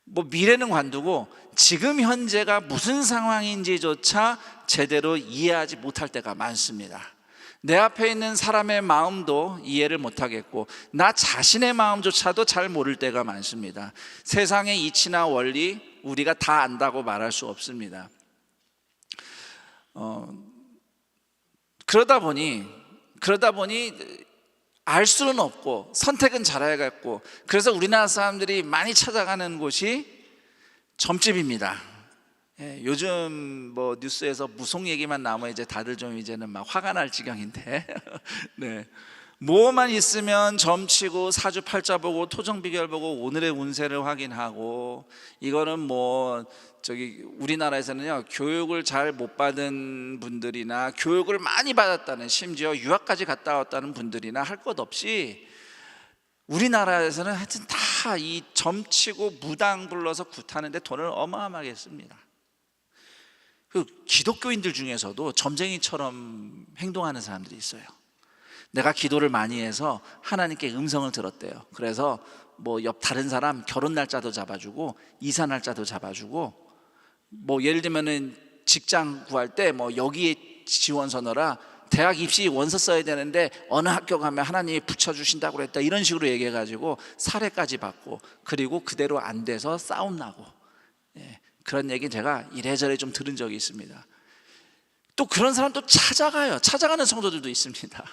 뭐 미래는 관두고 지금 현재가 무슨 상황인지조차 제대로 이해하지 못할 때가 많습니다. 내 앞에 있는 사람의 마음도 이해를 못하겠고, 나 자신의 마음조차도 잘 모를 때가 많습니다. 세상의 이치나 원리 우리가 다 안다고 말할 수 없습니다. 그러다 보니 알 수는 없고 선택은 잘해야겠고, 그래서 우리나라 사람들이 많이 찾아가는 곳이 점집입니다. 요즘 뭐 뉴스에서 무속 얘기만 나오면 이제 다들 좀 이제는 막 화가 날 지경인데 네. 뭐만 있으면 점치고 사주팔자 보고 토정 비결 보고 오늘의 운세를 확인하고, 이거는 뭐 우리나라에서는요, 교육을 잘 못 받은 분들이나 교육을 많이 받았다는, 심지어 유학까지 갔다 왔다는 분들이나 할 것 없이 우리나라에서는 하여튼 다 이 점치고 무당 불러서 굿하는데 돈을 어마어마하게 씁니다. 그 기독교인들 중에서도 점쟁이처럼 행동하는 사람들이 있어요. 내가 기도를 많이 해서 하나님께 음성을 들었대요. 그래서 뭐 옆 다른 사람 결혼 날짜도 잡아주고 이사 날짜도 잡아주고, 뭐 예를 들면은 직장 구할 때 뭐 여기에 지원서 넣어라, 대학 입시 원서 써야 되는데 어느 학교 가면 하나님이 붙여주신다고 그랬다, 이런 식으로 얘기해가지고 사례까지 받고, 그리고 그대로 안 돼서 싸움 나고, 그런 얘기 제가 이래저래 좀 들은 적이 있습니다. 또 그런 사람 또 찾아가는 성도들도 있습니다.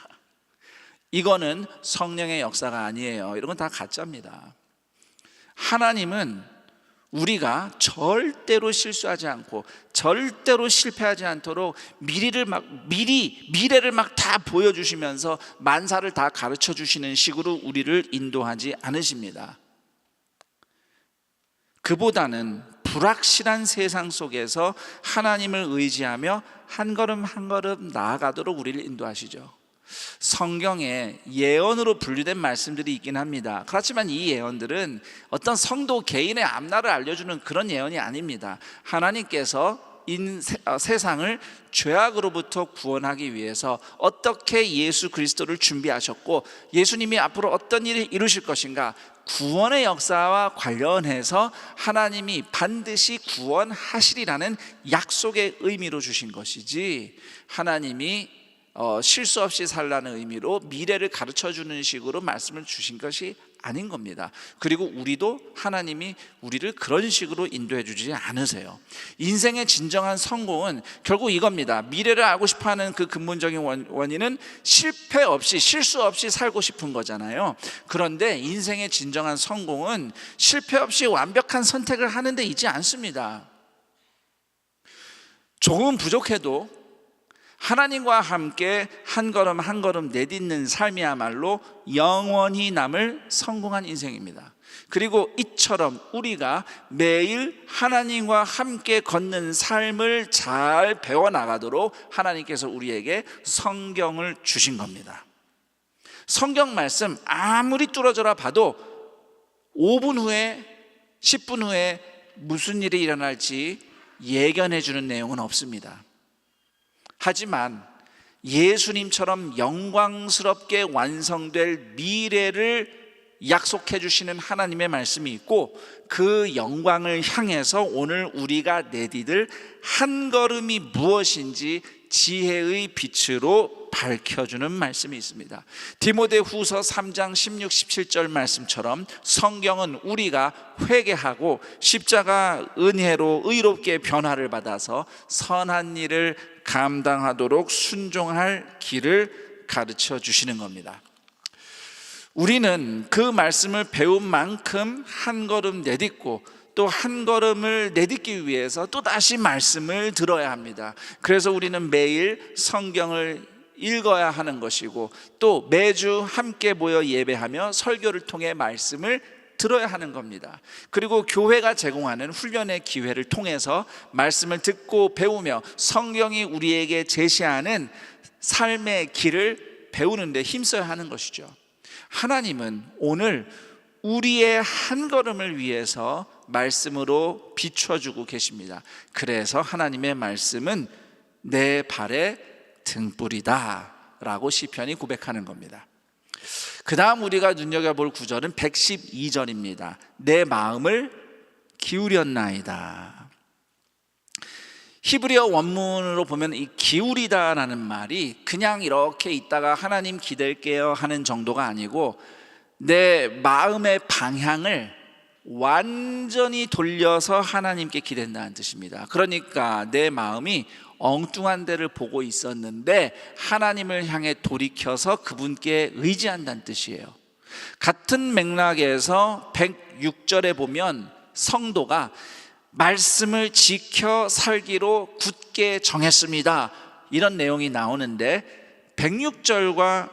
이거는 성령의 역사가 아니에요. 이런 건 다 가짜입니다. 하나님은 우리가 절대로 실수하지 않고 절대로 실패하지 않도록 미래를 막 다 보여주시면서 만사를 다 가르쳐 주시는 식으로 우리를 인도하지 않으십니다. 그보다는 불확실한 세상 속에서 하나님을 의지하며 한 걸음 한 걸음 나아가도록 우리를 인도하시죠. 성경에 예언으로 분류된 말씀들이 있긴 합니다. 그렇지만 이 예언들은 어떤 성도 개인의 앞날을 알려주는 그런 예언이 아닙니다. 하나님께서 세상을 죄악으로부터 구원하기 위해서 어떻게 예수 그리스도를 준비하셨고, 예수님이 앞으로 어떤 일을 이루실 것인가, 구원의 역사와 관련해서 하나님이 반드시 구원하시리라는 약속의 의미로 주신 것이지, 하나님이 실수 없이 살라는 의미로 미래를 가르쳐주는 식으로 말씀을 주신 것이 아닌 겁니다. 그리고 우리도 하나님이 우리를 그런 식으로 인도해 주지 않으세요. 인생의 진정한 성공은 결국 이겁니다. 미래를 알고 싶어하는 그 근본적인 원인은 실패 없이, 실수 없이 살고 싶은 거잖아요. 그런데 인생의 진정한 성공은 실패 없이 완벽한 선택을 하는 데 있지 않습니다. 조금 부족해도 하나님과 함께 한 걸음 한 걸음 내딛는 삶이야말로 영원히 남을 성공한 인생입니다. 그리고 이처럼 우리가 매일 하나님과 함께 걷는 삶을 잘 배워나가도록 하나님께서 우리에게 성경을 주신 겁니다. 성경 말씀 아무리 뚫어져라 봐도 5분 후에 10분 후에 무슨 일이 일어날지 예견해 주는 내용은 없습니다. 하지만 예수님처럼 영광스럽게 완성될 미래를 약속해 주시는 하나님의 말씀이 있고, 그 영광을 향해서 오늘 우리가 내디딜 한 걸음이 무엇인지 지혜의 빛으로 밝혀주는 말씀이 있습니다. 디모데후서 3장 16, 17절 말씀처럼 성경은 우리가 회개하고 십자가 은혜로 의롭게 변화를 받아서 선한 일을 감당하도록 순종할 길을 가르쳐 주시는 겁니다. 우리는 그 말씀을 배운 만큼 한 걸음 내딛고, 또 한 걸음을 내딛기 위해서 또 다시 말씀을 들어야 합니다. 그래서 우리는 매일 성경을 읽어야 하는 것이고, 또 매주 함께 모여 예배하며 설교를 통해 말씀을 들어야 하는 겁니다. 그리고 교회가 제공하는 훈련의 기회를 통해서 말씀을 듣고 배우며 성경이 우리에게 제시하는 삶의 길을 배우는 데 힘써야 하는 것이죠. 하나님은 오늘 우리의 한 걸음을 위해서 말씀으로 비춰주고 계십니다. 그래서 하나님의 말씀은 내 발의 등불이다 라고 시편이 고백하는 겁니다. 그 다음 우리가 눈여겨볼 구절은 112절입니다. 내 마음을 기울였나이다. 히브리어 원문으로 보면 이 기울이다라는 말이 그냥 이렇게 있다가 하나님 기댈게요 하는 정도가 아니고, 내 마음의 방향을 완전히 돌려서 하나님께 기댄다는 뜻입니다. 그러니까 내 마음이 엉뚱한 데를 보고 있었는데 하나님을 향해 돌이켜서 그분께 의지한다는 뜻이에요. 같은 맥락에서 106절에 보면 성도가 말씀을 지켜 살기로 굳게 정했습니다, 이런 내용이 나오는데 106절과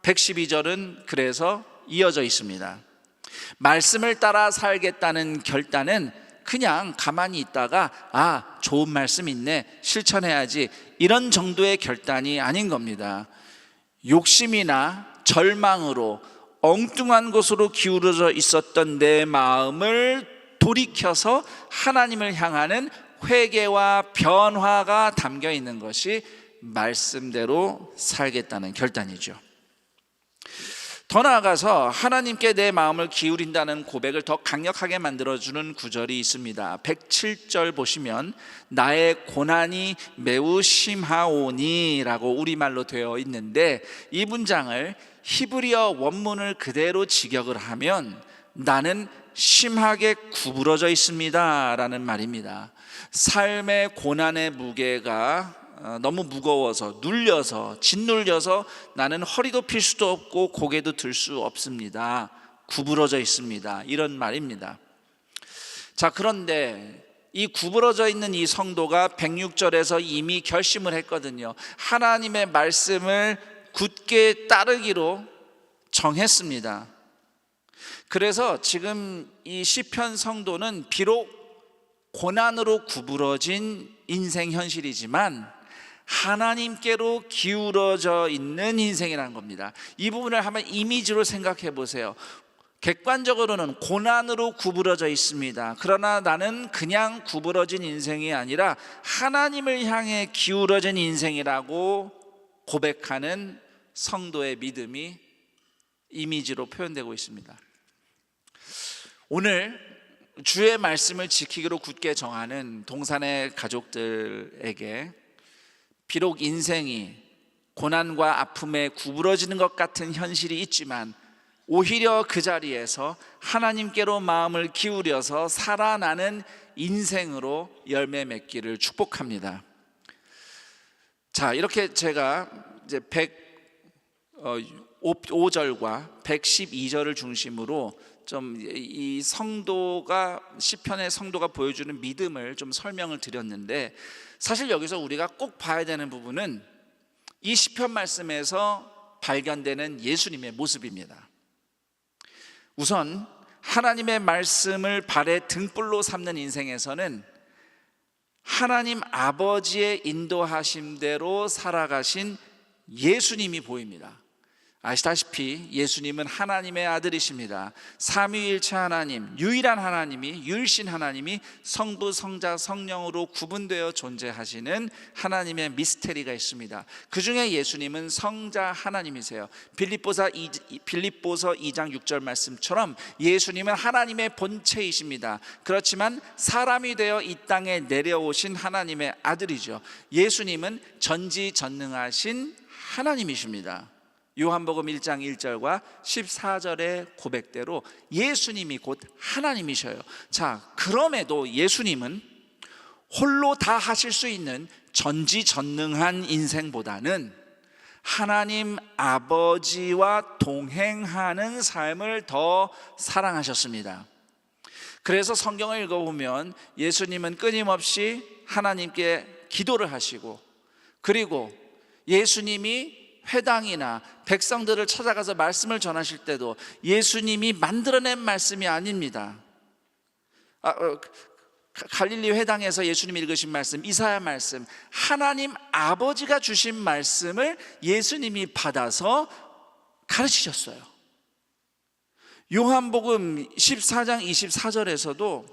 112절은 그래서 이어져 있습니다. 말씀을 따라 살겠다는 결단은 그냥 가만히 있다가 좋은 말씀 있네, 실천해야지, 이런 정도의 결단이 아닌 겁니다. 욕심이나 절망으로 엉뚱한 곳으로 기울어져 있었던 내 마음을 돌이켜서 하나님을 향하는 회개와 변화가 담겨 있는 것이 말씀대로 살겠다는 결단이죠. 더 나아가서 하나님께 내 마음을 기울인다는 고백을 더 강력하게 만들어주는 구절이 있습니다. 107절 보시면 나의 고난이 매우 심하오니 라고 우리말로 되어 있는데, 이 문장을 히브리어 원문을 그대로 직역을 하면 나는 심하게 구부러져 있습니다 라는 말입니다. 삶의 고난의 무게가 너무 무거워서 눌려서 짓눌려서 나는 허리도 필 수도 없고 고개도 들 수 없습니다. 구부러져 있습니다. 이런 말입니다. 자, 그런데 이 구부러져 있는 이 성도가 106절에서 이미 결심을 했거든요. 하나님의 말씀을 굳게 따르기로 정했습니다. 그래서 지금 이 시편 성도는 비록 고난으로 구부러진 인생 현실이지만 하나님께로 기울어져 있는 인생이라는 겁니다. 이 부분을 한번 이미지로 생각해 보세요. 객관적으로는 고난으로 구부러져 있습니다. 그러나 나는 그냥 구부러진 인생이 아니라 하나님을 향해 기울어진 인생이라고 고백하는 성도의 믿음이 이미지로 표현되고 있습니다. 오늘 주의 말씀을 지키기로 굳게 정하는 동산의 가족들에게 비록 인생이 고난과 아픔에 구부러지는 것 같은 현실이 있지만 오히려 그 자리에서 하나님께로 마음을 기울여서 살아나는 인생으로 열매 맺기를 축복합니다. 자, 이렇게 제가 이제 105절과 112절을 중심으로 좀 이 성도가 시편의 성도가 보여주는 믿음을 좀 설명을 드렸는데, 사실 여기서 우리가 꼭 봐야 되는 부분은 이 시편 말씀에서 발견되는 예수님의 모습입니다. 우선 하나님의 말씀을 발의 등불로 삼는 인생에서는 하나님 아버지의 인도하심대로 살아가신 예수님이 보입니다. 아시다시피 예수님은 하나님의 아들이십니다. 삼위일체 하나님, 유일한 하나님이, 유일신 하나님이 성부, 성자, 성령으로 구분되어 존재하시는 하나님의 미스테리가 있습니다. 그 중에 예수님은 성자 하나님이세요. 빌립보서 2장 6절 말씀처럼 예수님은 하나님의 본체이십니다. 그렇지만 사람이 되어 이 땅에 내려오신 하나님의 아들이죠. 예수님은 전지전능하신 하나님이십니다. 요한복음 1장 1절과 14절의 고백대로 예수님이 곧 하나님이셔요. 자, 그럼에도 예수님은 홀로 다 하실 수 있는 전지전능한 인생보다는 하나님 아버지와 동행하는 삶을 더 사랑하셨습니다. 그래서 성경을 읽어보면 예수님은 끊임없이 하나님께 기도를 하시고, 그리고 예수님이 회당이나 백성들을 찾아가서 말씀을 전하실 때도 예수님이 만들어낸 말씀이 아닙니다. 갈릴리 회당에서 예수님이 읽으신 말씀, 이사야 말씀, 하나님 아버지가 주신 말씀을 예수님이 받아서 가르치셨어요. 요한복음 14장 24절에서도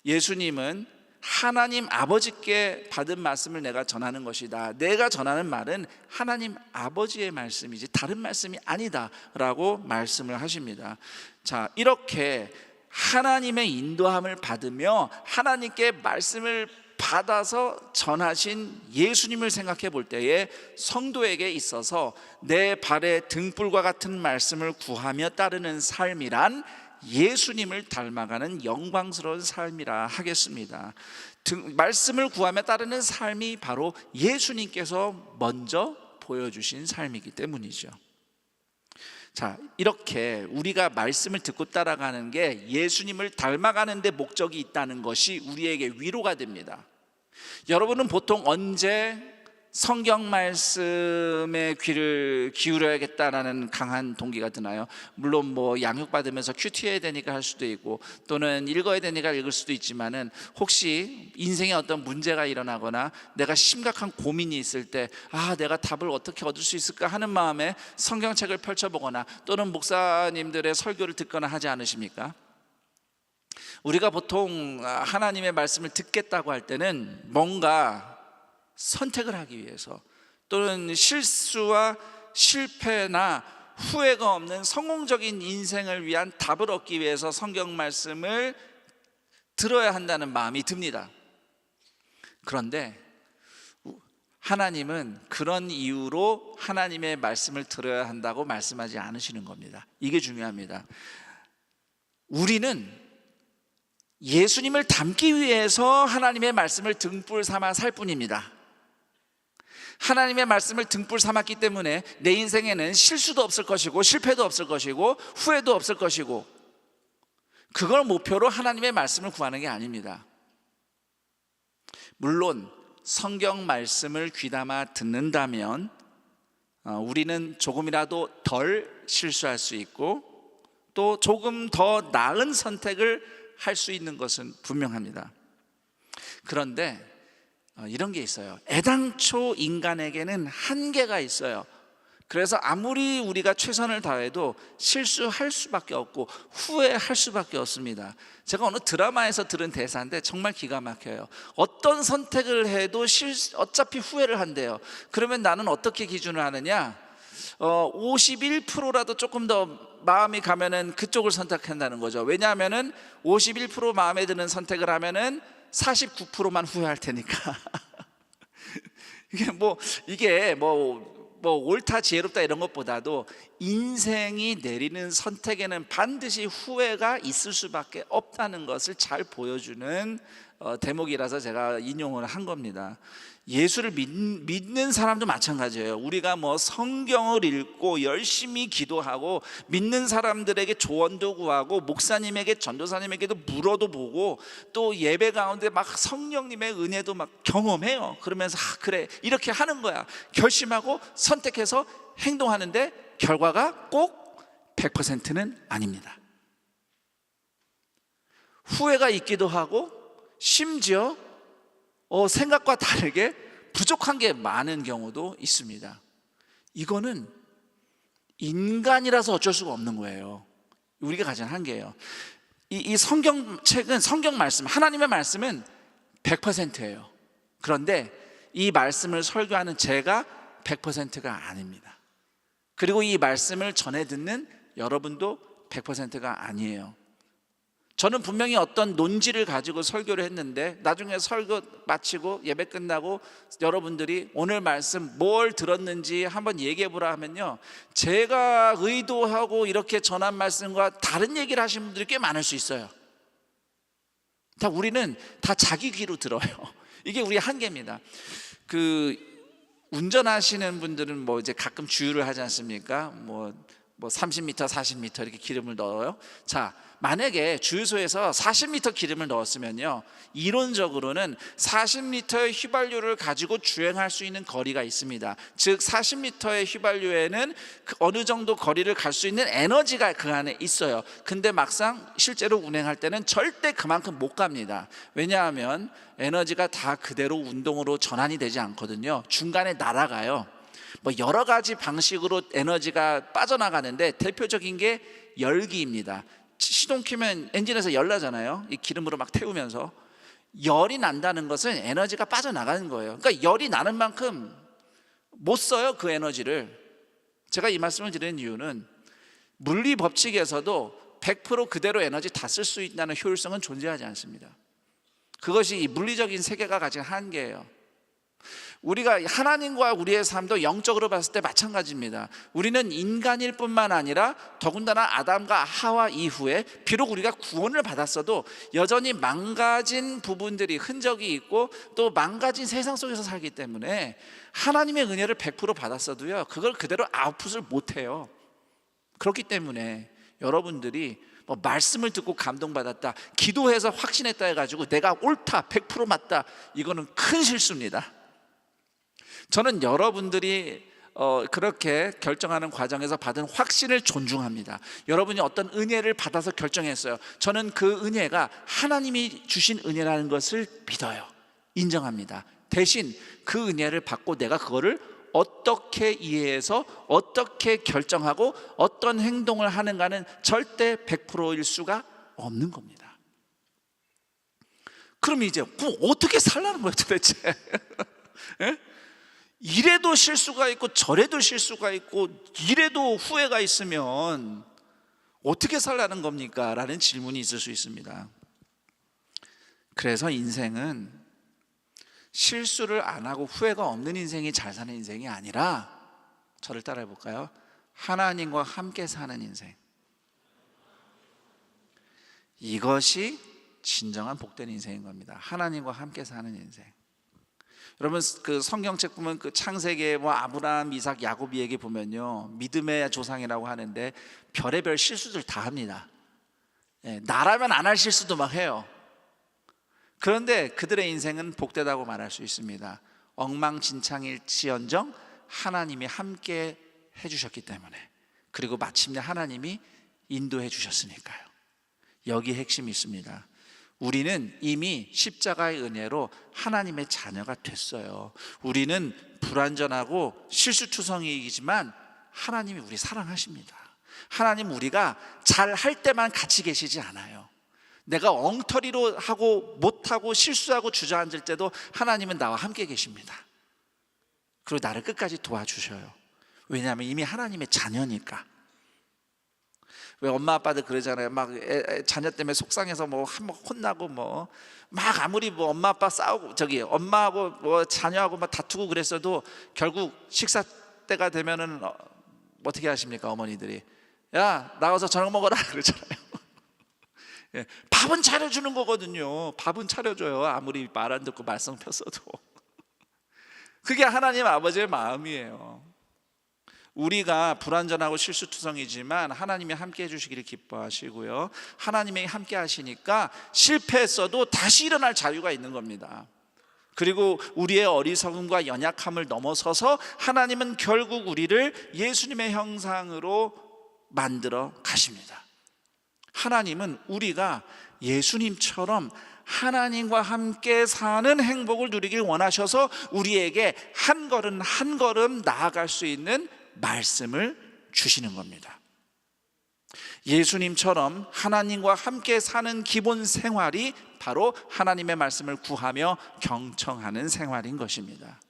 예수님은 하나님 아버지께 받은 말씀을 내가 전하는 것이다. 내가 전하는 말은 하나님 아버지의 말씀이지 다른 말씀이 아니다 라고 말씀을 하십니다. 자, 이렇게 하나님의 인도함을 받으며 하나님께 말씀을 받아서 전하신 예수님을 생각해 볼 때에 성도에게 있어서 내 발의 등불과 같은 말씀을 구하며 따르는 삶이란 예수님을 닮아가는 영광스러운 삶이라 하겠습니다. 말씀을 구하며 따르는 삶이 바로 예수님께서 먼저 보여주신 삶이기 때문이죠. 자, 이렇게 우리가 말씀을 듣고 따라가는 게 예수님을 닮아가는 데 목적이 있다는 것이 우리에게 위로가 됩니다. 여러분은 보통 언제 성경 말씀에 귀를 기울여야겠다라는 강한 동기가 드나요? 물론 뭐 양육받으면서 큐티해야 되니까 할 수도 있고, 또는 읽어야 되니까 읽을 수도 있지만은, 혹시 인생에 어떤 문제가 일어나거나 내가 심각한 고민이 있을 때 내가 답을 어떻게 얻을 수 있을까 하는 마음에 성경책을 펼쳐보거나 또는 목사님들의 설교를 듣거나 하지 않으십니까? 우리가 보통 하나님의 말씀을 듣겠다고 할 때는 뭔가 선택을 하기 위해서, 또는 실수와 실패나 후회가 없는 성공적인 인생을 위한 답을 얻기 위해서 성경 말씀을 들어야 한다는 마음이 듭니다. 그런데 하나님은 그런 이유로 하나님의 말씀을 들어야 한다고 말씀하지 않으시는 겁니다. 이게 중요합니다. 우리는 예수님을 닮기 위해서 하나님의 말씀을 등불 삼아 살 뿐입니다. 하나님의 말씀을 등불 삼았기 때문에 내 인생에는 실수도 없을 것이고 실패도 없을 것이고 후회도 없을 것이고, 그걸 목표로 하나님의 말씀을 구하는 게 아닙니다. 물론 성경 말씀을 귀담아 듣는다면 우리는 조금이라도 덜 실수할 수 있고 또 조금 더 나은 선택을 할 수 있는 것은 분명합니다. 그런데 이런 게 있어요. 애당초 인간에게는 한계가 있어요. 그래서 아무리 우리가 최선을 다해도 실수할 수밖에 없고 후회할 수밖에 없습니다. 제가 어느 드라마에서 들은 대사인데 정말 기가 막혀요. 어떤 선택을 해도 어차피 후회를 한대요. 그러면 나는 어떻게 기준을 하느냐? 51%라도 조금 더 마음이 가면은 그쪽을 선택한다는 거죠. 왜냐하면은 51% 마음에 드는 선택을 하면은 49%만 후회할 테니까. 이게 옳다 지혜롭다 이런 것보다도 인생이 내리는 선택에는 반드시 후회가 있을 수밖에 없다는 것을 잘 보여주는 대목이라서 제가 인용을 한 겁니다. 예수를 믿는 사람도 마찬가지예요. 우리가 성경을 읽고 열심히 기도하고 믿는 사람들에게 조언도 구하고 목사님에게 전도사님에게도 물어도 보고 또 예배 가운데 막 성령님의 은혜도 막 경험해요. 그러면서 그래 이렇게 하는 거야. 결심하고 선택해서 행동하는데 결과가 꼭 100%는 아닙니다. 후회가 있기도 하고 심지어 생각과 다르게 부족한 게 많은 경우도 있습니다. 이거는 인간이라서 어쩔 수가 없는 거예요. 우리가 가진 한계예요. 이 성경책은 성경 말씀, 하나님의 말씀은 100%예요. 그런데 이 말씀을 설교하는 제가 100%가 아닙니다. 그리고 이 말씀을 전해 듣는 여러분도 100%가 아니에요. 저는 분명히 어떤 논지를 가지고 설교를 했는데 나중에 설교 마치고 예배 끝나고 여러분들이 오늘 말씀 뭘 들었는지 한번 얘기해 보라 하면요, 제가 의도하고 이렇게 전한 말씀과 다른 얘기를 하신 분들이 꽤 많을 수 있어요. 우리는 다 자기 귀로 들어요. 이게 우리의 한계입니다. 운전하시는 분들은 이제 가끔 주유를 하지 않습니까? 30m, 40m 이렇게 기름을 넣어요. 자, 만약에 주유소에서 40m 기름을 넣었으면요, 이론적으로는 40m의 휘발유를 가지고 주행할 수 있는 거리가 있습니다. 즉 40m의 휘발유에는 어느 정도 거리를 갈 수 있는 에너지가 그 안에 있어요. 근데 막상 실제로 운행할 때는 절대 그만큼 못 갑니다. 왜냐하면 에너지가 다 그대로 운동으로 전환이 되지 않거든요. 중간에 날아가요. 여러 가지 방식으로 에너지가 빠져나가는데 대표적인 게 열기입니다. 시동 켜면 엔진에서 열 나잖아요. 이 기름으로 막 태우면서 열이 난다는 것은 에너지가 빠져나가는 거예요. 그러니까 열이 나는 만큼 못 써요, 그 에너지를. 제가 이 말씀을 드리는 이유는 물리 법칙에서도 100% 그대로 에너지 다 쓸 수 있다는 효율성은 존재하지 않습니다. 그것이 이 물리적인 세계가 가진 한계예요. 우리가 하나님과 우리의 삶도 영적으로 봤을 때 마찬가지입니다. 우리는 인간일 뿐만 아니라 더군다나 아담과 하와 이후에 비록 우리가 구원을 받았어도 여전히 망가진 부분들이 흔적이 있고 또 망가진 세상 속에서 살기 때문에 하나님의 은혜를 100% 받았어도요, 그걸 그대로 아웃풋을 못해요. 그렇기 때문에 여러분들이 말씀을 듣고 감동받았다, 기도해서 확신했다 해가지고 내가 옳다, 100% 맞다, 이거는 큰 실수입니다. 저는 여러분들이 그렇게 결정하는 과정에서 받은 확신을 존중합니다. 여러분이 어떤 은혜를 받아서 결정했어요. 저는 그 은혜가 하나님이 주신 은혜라는 것을 믿어요. 인정합니다. 대신 그 은혜를 받고 내가 그거를 어떻게 이해해서 어떻게 결정하고 어떤 행동을 하는가는 절대 100%일 수가 없는 겁니다. 그럼 이제 어떻게 살라는 거예요 도대체? 예? 이래도 실수가 있고 저래도 실수가 있고 이래도 후회가 있으면 어떻게 살라는 겁니까? 라는 질문이 있을 수 있습니다. 그래서 인생은 실수를 안 하고 후회가 없는 인생이 잘 사는 인생이 아니라, 저를 따라해 볼까요? 하나님과 함께 사는 인생, 이것이 진정한 복된 인생인 겁니다. 하나님과 함께 사는 인생. 여러분 그 성경책 보면 그 창세기에 뭐 아브라함, 이삭, 야곱 얘기 보면요, 믿음의 조상이라고 하는데 별의별 실수들 다 합니다. 나라면 안 할 실수도 막 해요. 그런데 그들의 인생은 복되다고 말할 수 있습니다. 엉망진창일지언정 하나님이 함께 해주셨기 때문에, 그리고 마침내 하나님이 인도해 주셨으니까요. 여기 핵심이 있습니다. 우리는 이미 십자가의 은혜로 하나님의 자녀가 됐어요. 우리는 불완전하고 실수투성이이지만 하나님이 우리 사랑하십니다. 하나님 우리가 잘할 때만 같이 계시지 않아요. 내가 엉터리로 하고 못하고 실수하고 주저앉을 때도 하나님은 나와 함께 계십니다. 그리고 나를 끝까지 도와주셔요. 왜냐하면 이미 하나님의 자녀니까. 왜 엄마 아빠들 그러잖아요. 막 자녀 때문에 속상해서 뭐 한번 혼나고 뭐 막 아무리 뭐 엄마 아빠 싸우고 엄마하고 뭐 자녀하고 막 다투고 그랬어도 결국 식사 때가 되면은 어떻게 하십니까? 어머니들이 야 나가서 저녁 먹어라 그러잖아요. 밥은 차려주는 거거든요. 밥은 차려줘요. 아무리 말 안 듣고 말썽 폈어도. 그게 하나님 아버지의 마음이에요. 우리가 불완전하고 실수투성이지만 하나님이 함께 해주시기를 기뻐하시고요, 하나님이 함께 하시니까 실패했어도 다시 일어날 자유가 있는 겁니다. 그리고 우리의 어리석음과 연약함을 넘어서서 하나님은 결국 우리를 예수님의 형상으로 만들어 가십니다. 하나님은 우리가 예수님처럼 하나님과 함께 사는 행복을 누리길 원하셔서 우리에게 한 걸음 한 걸음 나아갈 수 있는 말씀을 주시는 겁니다. 예수님처럼 하나님과 함께 사는 기본 생활이 바로 하나님의 말씀을 구하며 경청하는 생활인 것입니다.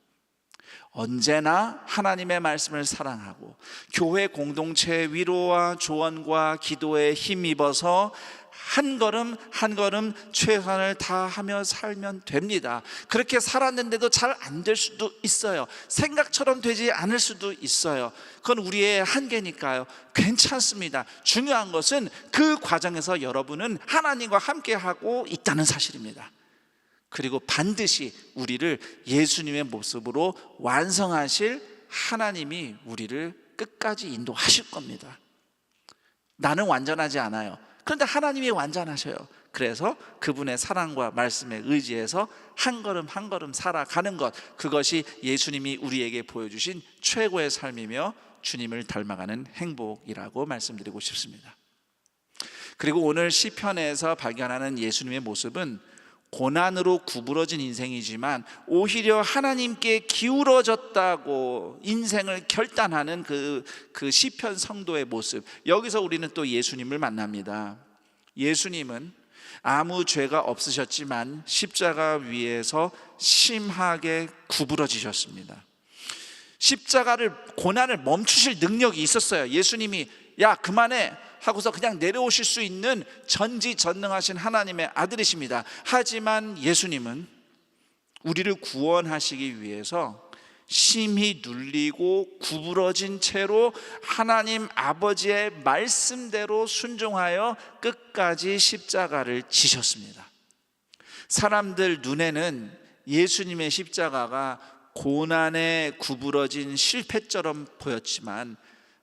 언제나 하나님의 말씀을 사랑하고 교회 공동체의 위로와 조언과 기도에 힘입어서 한 걸음 한 걸음 최선을 다하며 살면 됩니다. 그렇게 살았는데도 잘 안 될 수도 있어요. 생각처럼 되지 않을 수도 있어요. 그건 우리의 한계니까요. 괜찮습니다. 중요한 것은 그 과정에서 여러분은 하나님과 함께하고 있다는 사실입니다. 그리고 반드시 우리를 예수님의 모습으로 완성하실 하나님이 우리를 끝까지 인도하실 겁니다. 나는 완전하지 않아요. 그런데 하나님이 완전하셔요. 그래서 그분의 사랑과 말씀에 의지해서 한 걸음 한 걸음 살아가는 것, 그것이 예수님이 우리에게 보여주신 최고의 삶이며 주님을 닮아가는 행복이라고 말씀드리고 싶습니다. 그리고 오늘 시편에서 발견하는 예수님의 모습은 고난으로 구부러진 인생이지만 오히려 하나님께 기울어졌다고 인생을 결단하는 그 시편 성도의 모습, 여기서 우리는 또 예수님을 만납니다. 예수님은 아무 죄가 없으셨지만 십자가 위에서 심하게 구부러지셨습니다. 십자가를, 고난을 멈추실 능력이 있었어요. 예수님이 야 그만해 하고서 그냥 내려오실 수 있는 전지전능하신 하나님의 아들이십니다. 하지만 예수님은 우리를 구원하시기 위해서 심히 눌리고 구부러진 채로 하나님 아버지의 말씀대로 순종하여 끝까지 십자가를 지셨습니다. 사람들 눈에는 예수님의 십자가가 고난에 구부러진 실패처럼 보였지만,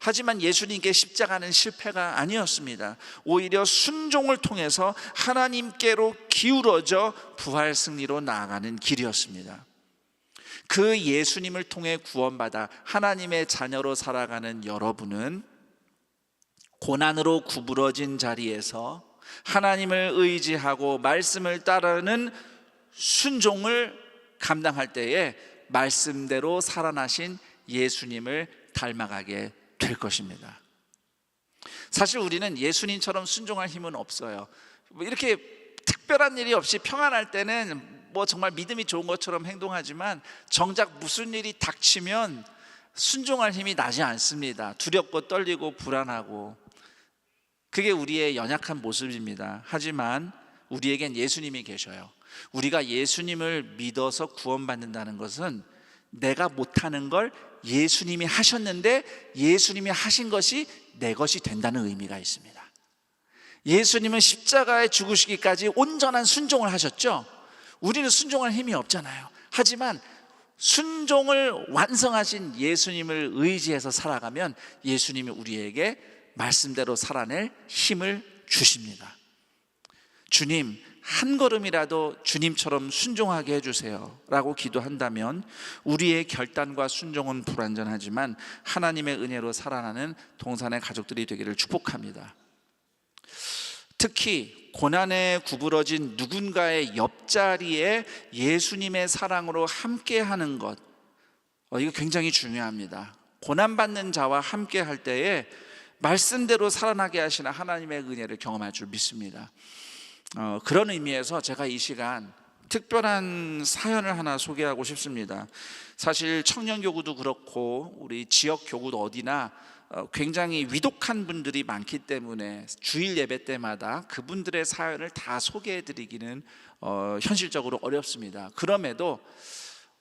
하지만 예수님께 십자가는 실패가 아니었습니다. 오히려 순종을 통해서 하나님께로 기울어져 부활 승리로 나아가는 길이었습니다. 그 예수님을 통해 구원받아 하나님의 자녀로 살아가는 여러분은 고난으로 구부러진 자리에서 하나님을 의지하고 말씀을 따르는 순종을 감당할 때에 말씀대로 살아나신 예수님을 닮아가게 될 것입니다. 사실 우리는 예수님처럼 순종할 힘은 없어요. 이렇게 특별한 일이 없이 평안할 때는 뭐 정말 믿음이 좋은 것처럼 행동하지만 정작 무슨 일이 닥치면 순종할 힘이 나지 않습니다. 두렵고 떨리고 불안하고, 그게 우리의 연약한 모습입니다. 하지만 우리에겐 예수님이 계셔요. 우리가 예수님을 믿어서 구원받는다는 것은 내가 못하는 걸 예수님이 하셨는데 예수님이 하신 것이 내 것이 된다는 의미가 있습니다. 예수님은 십자가에 죽으시기까지 온전한 순종을 하셨죠. 우리는 순종할 힘이 없잖아요. 하지만 순종을 완성하신 예수님을 의지해서 살아가면 예수님이 우리에게 말씀대로 살아낼 힘을 주십니다. 주님, 한 걸음이라도 주님처럼 순종하게 해주세요 라고 기도한다면 우리의 결단과 순종은 불완전하지만 하나님의 은혜로 살아나는 동산의 가족들이 되기를 축복합니다. 특히 고난에 구부러진 누군가의 옆자리에 예수님의 사랑으로 함께하는 것, 이거 굉장히 중요합니다. 고난받는 자와 함께할 때에 말씀대로 살아나게 하시는 하나님의 은혜를 경험할 줄 믿습니다. 그런 의미에서 제가 이 시간 특별한 사연을 하나 소개하고 싶습니다. 사실 청년교구도 그렇고 우리 지역교구도 어디나 굉장히 위독한 분들이 많기 때문에 주일 예배 때마다 그분들의 사연을 다 소개해드리기는 현실적으로 어렵습니다. 그럼에도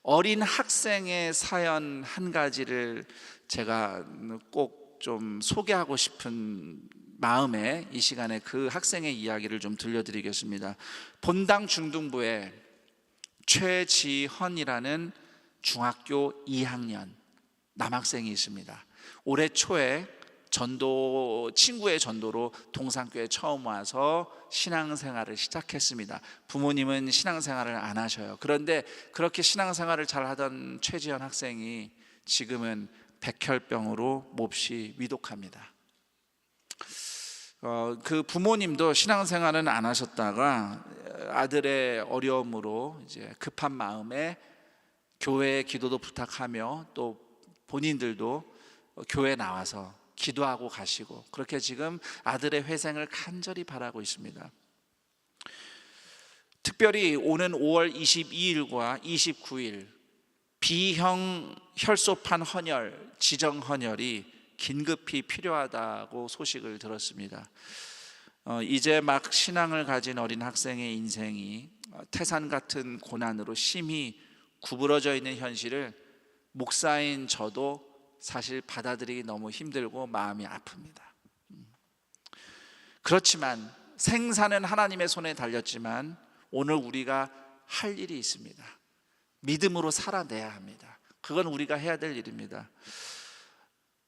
어린 학생의 사연 한 가지를 제가 꼭 좀 소개하고 싶은 마음에 이 시간에 그 학생의 이야기를 좀 들려드리겠습니다. 본당 중등부에 최지헌이라는 중학교 2학년 남학생이 있습니다. 올해 초에 친구의 전도로 동산교회 처음 와서 신앙생활을 시작했습니다. 부모님은 신앙생활을 안 하셔요. 그런데 그렇게 신앙생활을 잘 하던 최지현 학생이 지금은 백혈병으로 몹시 위독합니다. 그 부모님도 신앙생활은 안 하셨다가 아들의 어려움으로 이제 급한 마음에 교회 기도도 부탁하며 또 본인들도 교회 나와서 기도하고 가시고, 그렇게 지금 아들의 회생을 간절히 바라고 있습니다. 특별히 오는 5월 22일과 29일 B형 혈소판 헌혈, 지정 헌혈이 긴급히 필요하다고 소식을 들었습니다. 이제 막 신앙을 가진 어린 학생의 인생이 태산 같은 고난으로 심히 구부러져 있는 현실을 목사인 저도 사실 받아들이기 너무 힘들고 마음이 아픕니다. 그렇지만 생사는 하나님의 손에 달렸지만 오늘 우리가 할 일이 있습니다. 믿음으로 살아내야 합니다. 그건 우리가 해야 될 일입니다.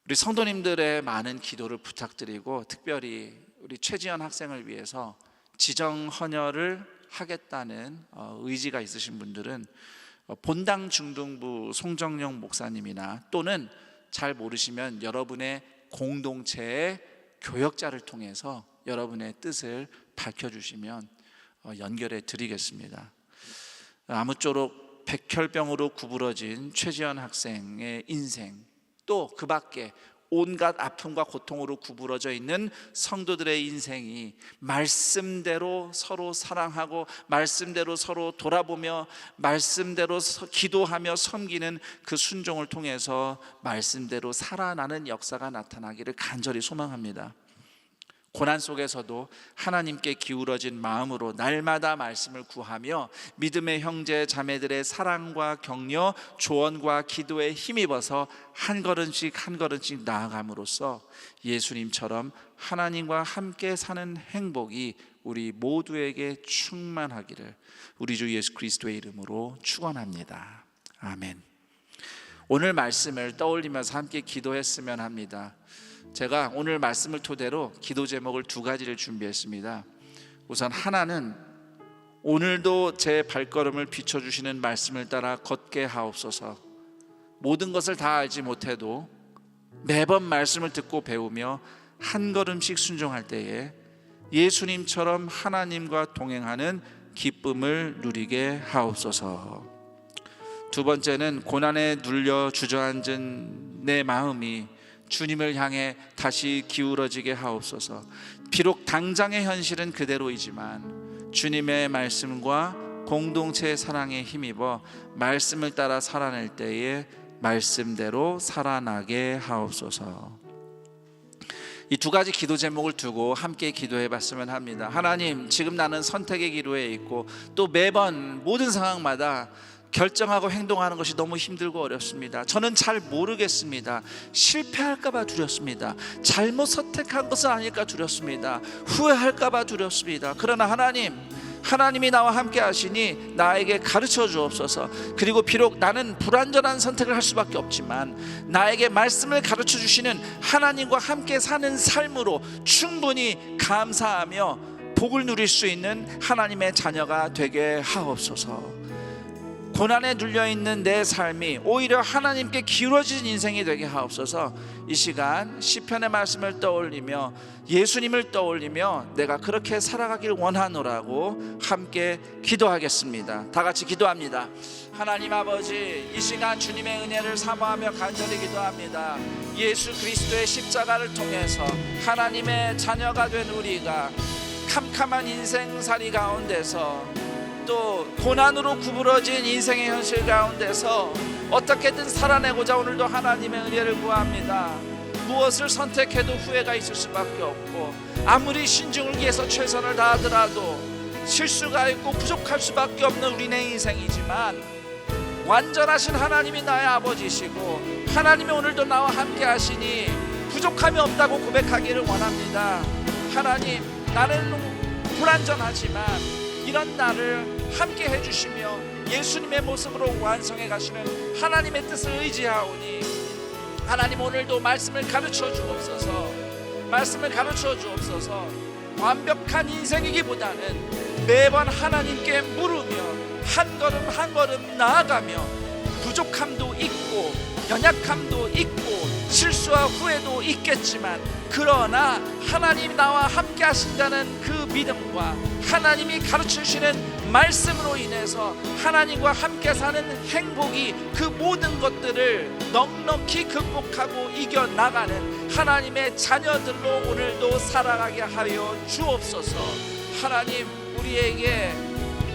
우리 성도님들의 많은 기도를 부탁드리고, 특별히 우리 최지현 학생을 위해서 지정 헌혈을 하겠다는 의지가 있으신 분들은 본당 중등부 송정용 목사님이나 또는 잘 모르시면 여러분의 공동체의 교역자를 통해서 여러분의 뜻을 밝혀주시면 연결해 드리겠습니다. 아무쪼록 백혈병으로 구부러진 최지현 학생의 인생, 또 그 밖에 온갖 아픔과 고통으로 구부러져 있는 성도들의 인생이 말씀대로 서로 사랑하고 말씀대로 서로 돌아보며 말씀대로 기도하며 섬기는 그 순종을 통해서 말씀대로 살아나는 역사가 나타나기를 간절히 소망합니다. 고난 속에서도 하나님께 기울어진 마음으로 날마다 말씀을 구하며 믿음의 형제 자매들의 사랑과 격려, 조언과 기도에 힘입어서 한 걸음씩 한 걸음씩 나아감으로써 예수님처럼 하나님과 함께 사는 행복이 우리 모두에게 충만하기를 우리 주 예수 그리스도의 이름으로 축원합니다. 아멘. 오늘 말씀을 떠올리면서 함께 기도했으면 합니다. 제가 오늘 말씀을 토대로 기도 제목을 2가지를 준비했습니다. 우선 하나는 오늘도 제 발걸음을 비춰주시는 말씀을 따라 걷게 하옵소서. 모든 것을 다 알지 못해도 매번 말씀을 듣고 배우며 한 걸음씩 순종할 때에 예수님처럼 하나님과 동행하는 기쁨을 누리게 하옵소서. 2번째는 고난에 눌려 주저앉은 내 마음이 주님을 향해 다시 기울어지게 하옵소서. 비록 당장의 현실은 그대로이지만 주님의 말씀과 공동체의 사랑에 힘입어 말씀을 따라 살아낼 때에 말씀대로 살아나게 하옵소서. 이 두 가지 기도 제목을 두고 함께 기도해 봤으면 합니다. 하나님, 지금 나는 선택의 기로에 있고 또 매번 모든 상황마다 결정하고 행동하는 것이 너무 힘들고 어렵습니다. 저는 잘 모르겠습니다. 실패할까 봐 두렵습니다. 잘못 선택한 것은 아닐까 두렵습니다. 후회할까 봐 두렵습니다. 그러나 하나님이 나와 함께 하시니 나에게 가르쳐 주옵소서. 그리고 비록 나는 불완전한 선택을 할 수밖에 없지만 나에게 말씀을 가르쳐 주시는 하나님과 함께 사는 삶으로 충분히 감사하며 복을 누릴 수 있는 하나님의 자녀가 되게 하옵소서. 고난에 눌려있는 내 삶이 오히려 하나님께 기울어진 인생이 되게 하옵소서. 이 시간 시편의 말씀을 떠올리며 예수님을 떠올리며 내가 그렇게 살아가길 원하노라고 함께 기도하겠습니다. 다 같이 기도합니다. 하나님 아버지, 이 시간 주님의 은혜를 사모하며 간절히 기도합니다. 예수 그리스도의 십자가를 통해서 하나님의 자녀가 된 우리가 캄캄한 인생살이 가운데서 또 고난으로 구부러진 인생의 현실 가운데서 어떻게든 살아내고자 오늘도 하나님의 은혜를 구합니다. 무엇을 선택해도 후회가 있을 수밖에 없고 아무리 신중을 기해서 최선을 다하더라도 실수가 있고 부족할 수밖에 없는 우리네 인생이지만 완전하신 하나님이 나의 아버지시고 하나님이 오늘도 나와 함께 하시니 부족함이 없다고 고백하기를 원합니다. 하나님, 나는 불완전하지만 이런 나를 함께 해주시며 예수님의 모습으로 완성해 가시는 하나님의 뜻을 의지하오니 하나님, 오늘도 말씀을 가르쳐 주옵소서. 말씀을 가르쳐 주옵소서. 완벽한 인생이기보다는 매번 하나님께 물으며 한 걸음 한 걸음 나아가며 부족함도 있고 연약함도 있고 실수와 후회도 있겠지만 그러나 하나님이 나와 함께 하신다는 그 믿음과 하나님이 가르치시는 말씀으로 인해서 하나님과 함께 사는 행복이 그 모든 것들을 넉넉히 극복하고 이겨나가는 하나님의 자녀들로 오늘도 살아가게 하여 주옵소서. 하나님, 우리에게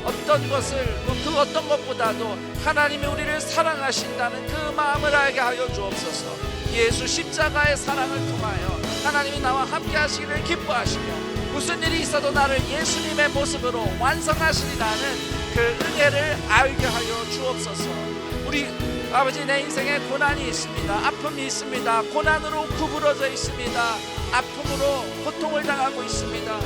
어떤 것을 그 어떤 것보다도 하나님이 우리를 사랑하신다는 그 마음을 알게 하여 주옵소서. 예수 십자가의 사랑을 통하여 하나님이 나와 함께 하시기를 기뻐하시며 무슨 일이 있어도 나를 예수님의 모습으로 완성하시리라는 그 은혜를 알게 하여 주옵소서. 우리 아버지, 내 인생에 고난이 있습니다. 아픔이 있습니다. 고난으로 구부러져 있습니다. 아픔으로 고통을 당하고 있습니다.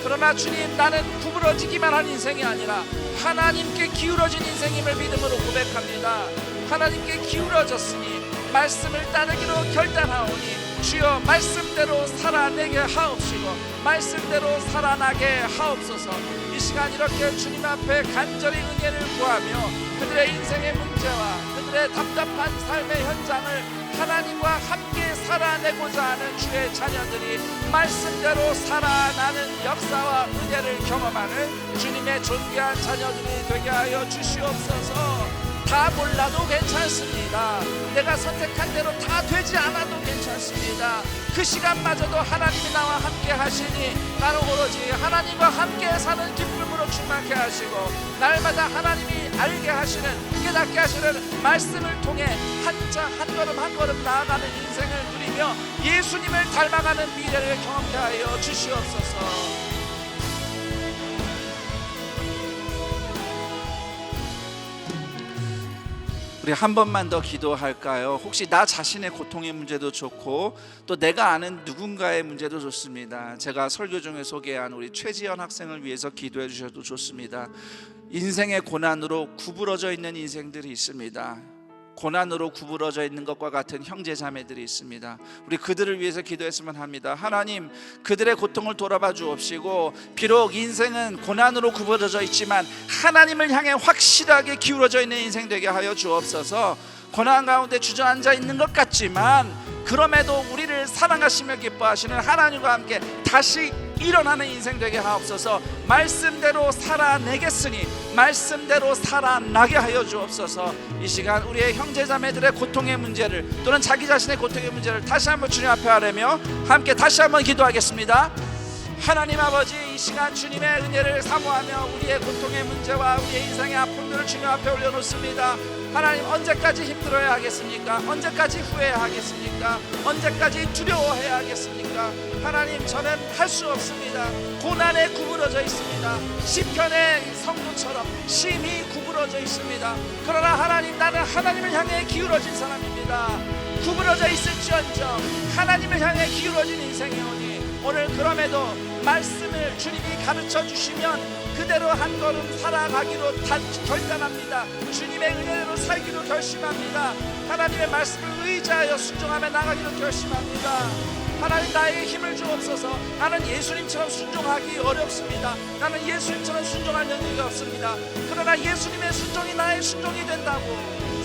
그러나 주님, 나는 구부러지기만 한 인생이 아니라 하나님께 기울어진 인생임을 믿음으로 고백합니다. 하나님께 기울어졌으니 말씀을 따르기로 결단하오니 주여 말씀대로 살아내게 하옵시고 말씀대로 살아나게 하옵소서. 이 시간 이렇게 주님 앞에 간절히 은혜를 구하며 그들의 인생의 문제와 그들의 답답한 삶의 현장을 하나님과 함께 살아내고자 하는 주의 자녀들이 말씀대로 살아나는 역사와 은혜를 경험하는 주님의 존귀한 자녀들이 되게 하여 주시옵소서. 다 몰라도 괜찮습니다. 내가 선택한 대로 다 되지 않아도 괜찮습니다. 그 시간마저도 하나님이 나와 함께 하시니 나는 오로지 하나님과 함께 사는 기쁨으로 충만케 하시고 날마다 하나님이 알게 하시는, 깨닫게 하시는 말씀을 통해 한 걸음 한 걸음 나아가는 인생을 누리며 예수님을 닮아가는 미래를 경험케 하여 주시옵소서. 우리 한 번만 더 기도할까요? 혹시 나 자신의 고통의 문제도 좋고 또 내가 아는 누군가의 문제도 좋습니다. 제가 설교 중에 소개한 우리 최지연 학생을 위해서 기도해 주셔도 좋습니다. 인생의 고난으로 구부러져 있는 인생들이 있습니다. 고난으로 구부러져 있는 것과 같은 형제 자매들이 있습니다. 우리 그들을 위해서 기도했으면 합니다. 하나님, 그들의 고통을 돌아봐 주옵시고 비록 인생은 고난으로 구부러져 있지만 하나님을 향해 확실하게 기울어져 있는 인생 되게 하여 주옵소서. 고난 가운데 주저앉아 있는 것 같지만 그럼에도 우리를 사랑하시며 기뻐하시는 하나님과 함께 다시 일어나는 인생 되게 하옵소서. 말씀대로 살아내겠으니 말씀대로 살아나게 하여 주옵소서. 이 시간 우리의 형제자매들의 고통의 문제를 또는 자기 자신의 고통의 문제를 다시 한번 주님 앞에 하려며 함께 다시 한번 기도하겠습니다. 하나님 아버지, 이 시간 주님의 은혜를 사모하며 우리의 고통의 문제와 우리의 인생의 아픔들을 주님 앞에 올려놓습니다. 하나님, 언제까지 힘들어야 하겠습니까? 언제까지 후회해야 하겠습니까? 언제까지 두려워해야 하겠습니까? 하나님, 저는 할 수 없습니다. 고난에 구부러져 있습니다. 시편의 성도처럼 심히 구부러져 있습니다. 그러나 하나님, 나는 하나님을 향해 기울어진 사람입니다. 구부러져 있을지언정 하나님을 향해 기울어진 인생이오니 오늘 그럼에도 말씀을 주님이 가르쳐 주시면 그대로 한 걸음 살아가기로 결단합니다. 주님의 은혜로 살기로 결심합니다. 하나님의 말씀을 의지하여 순종하며 나가기로 결심합니다. 하나님, 나에게 힘을 주옵소서. 나는 예수님처럼 순종하기 어렵습니다. 나는 예수님처럼 순종할 능력이 없습니다. 그러나 예수님의 순종이 나의 순종이 된다고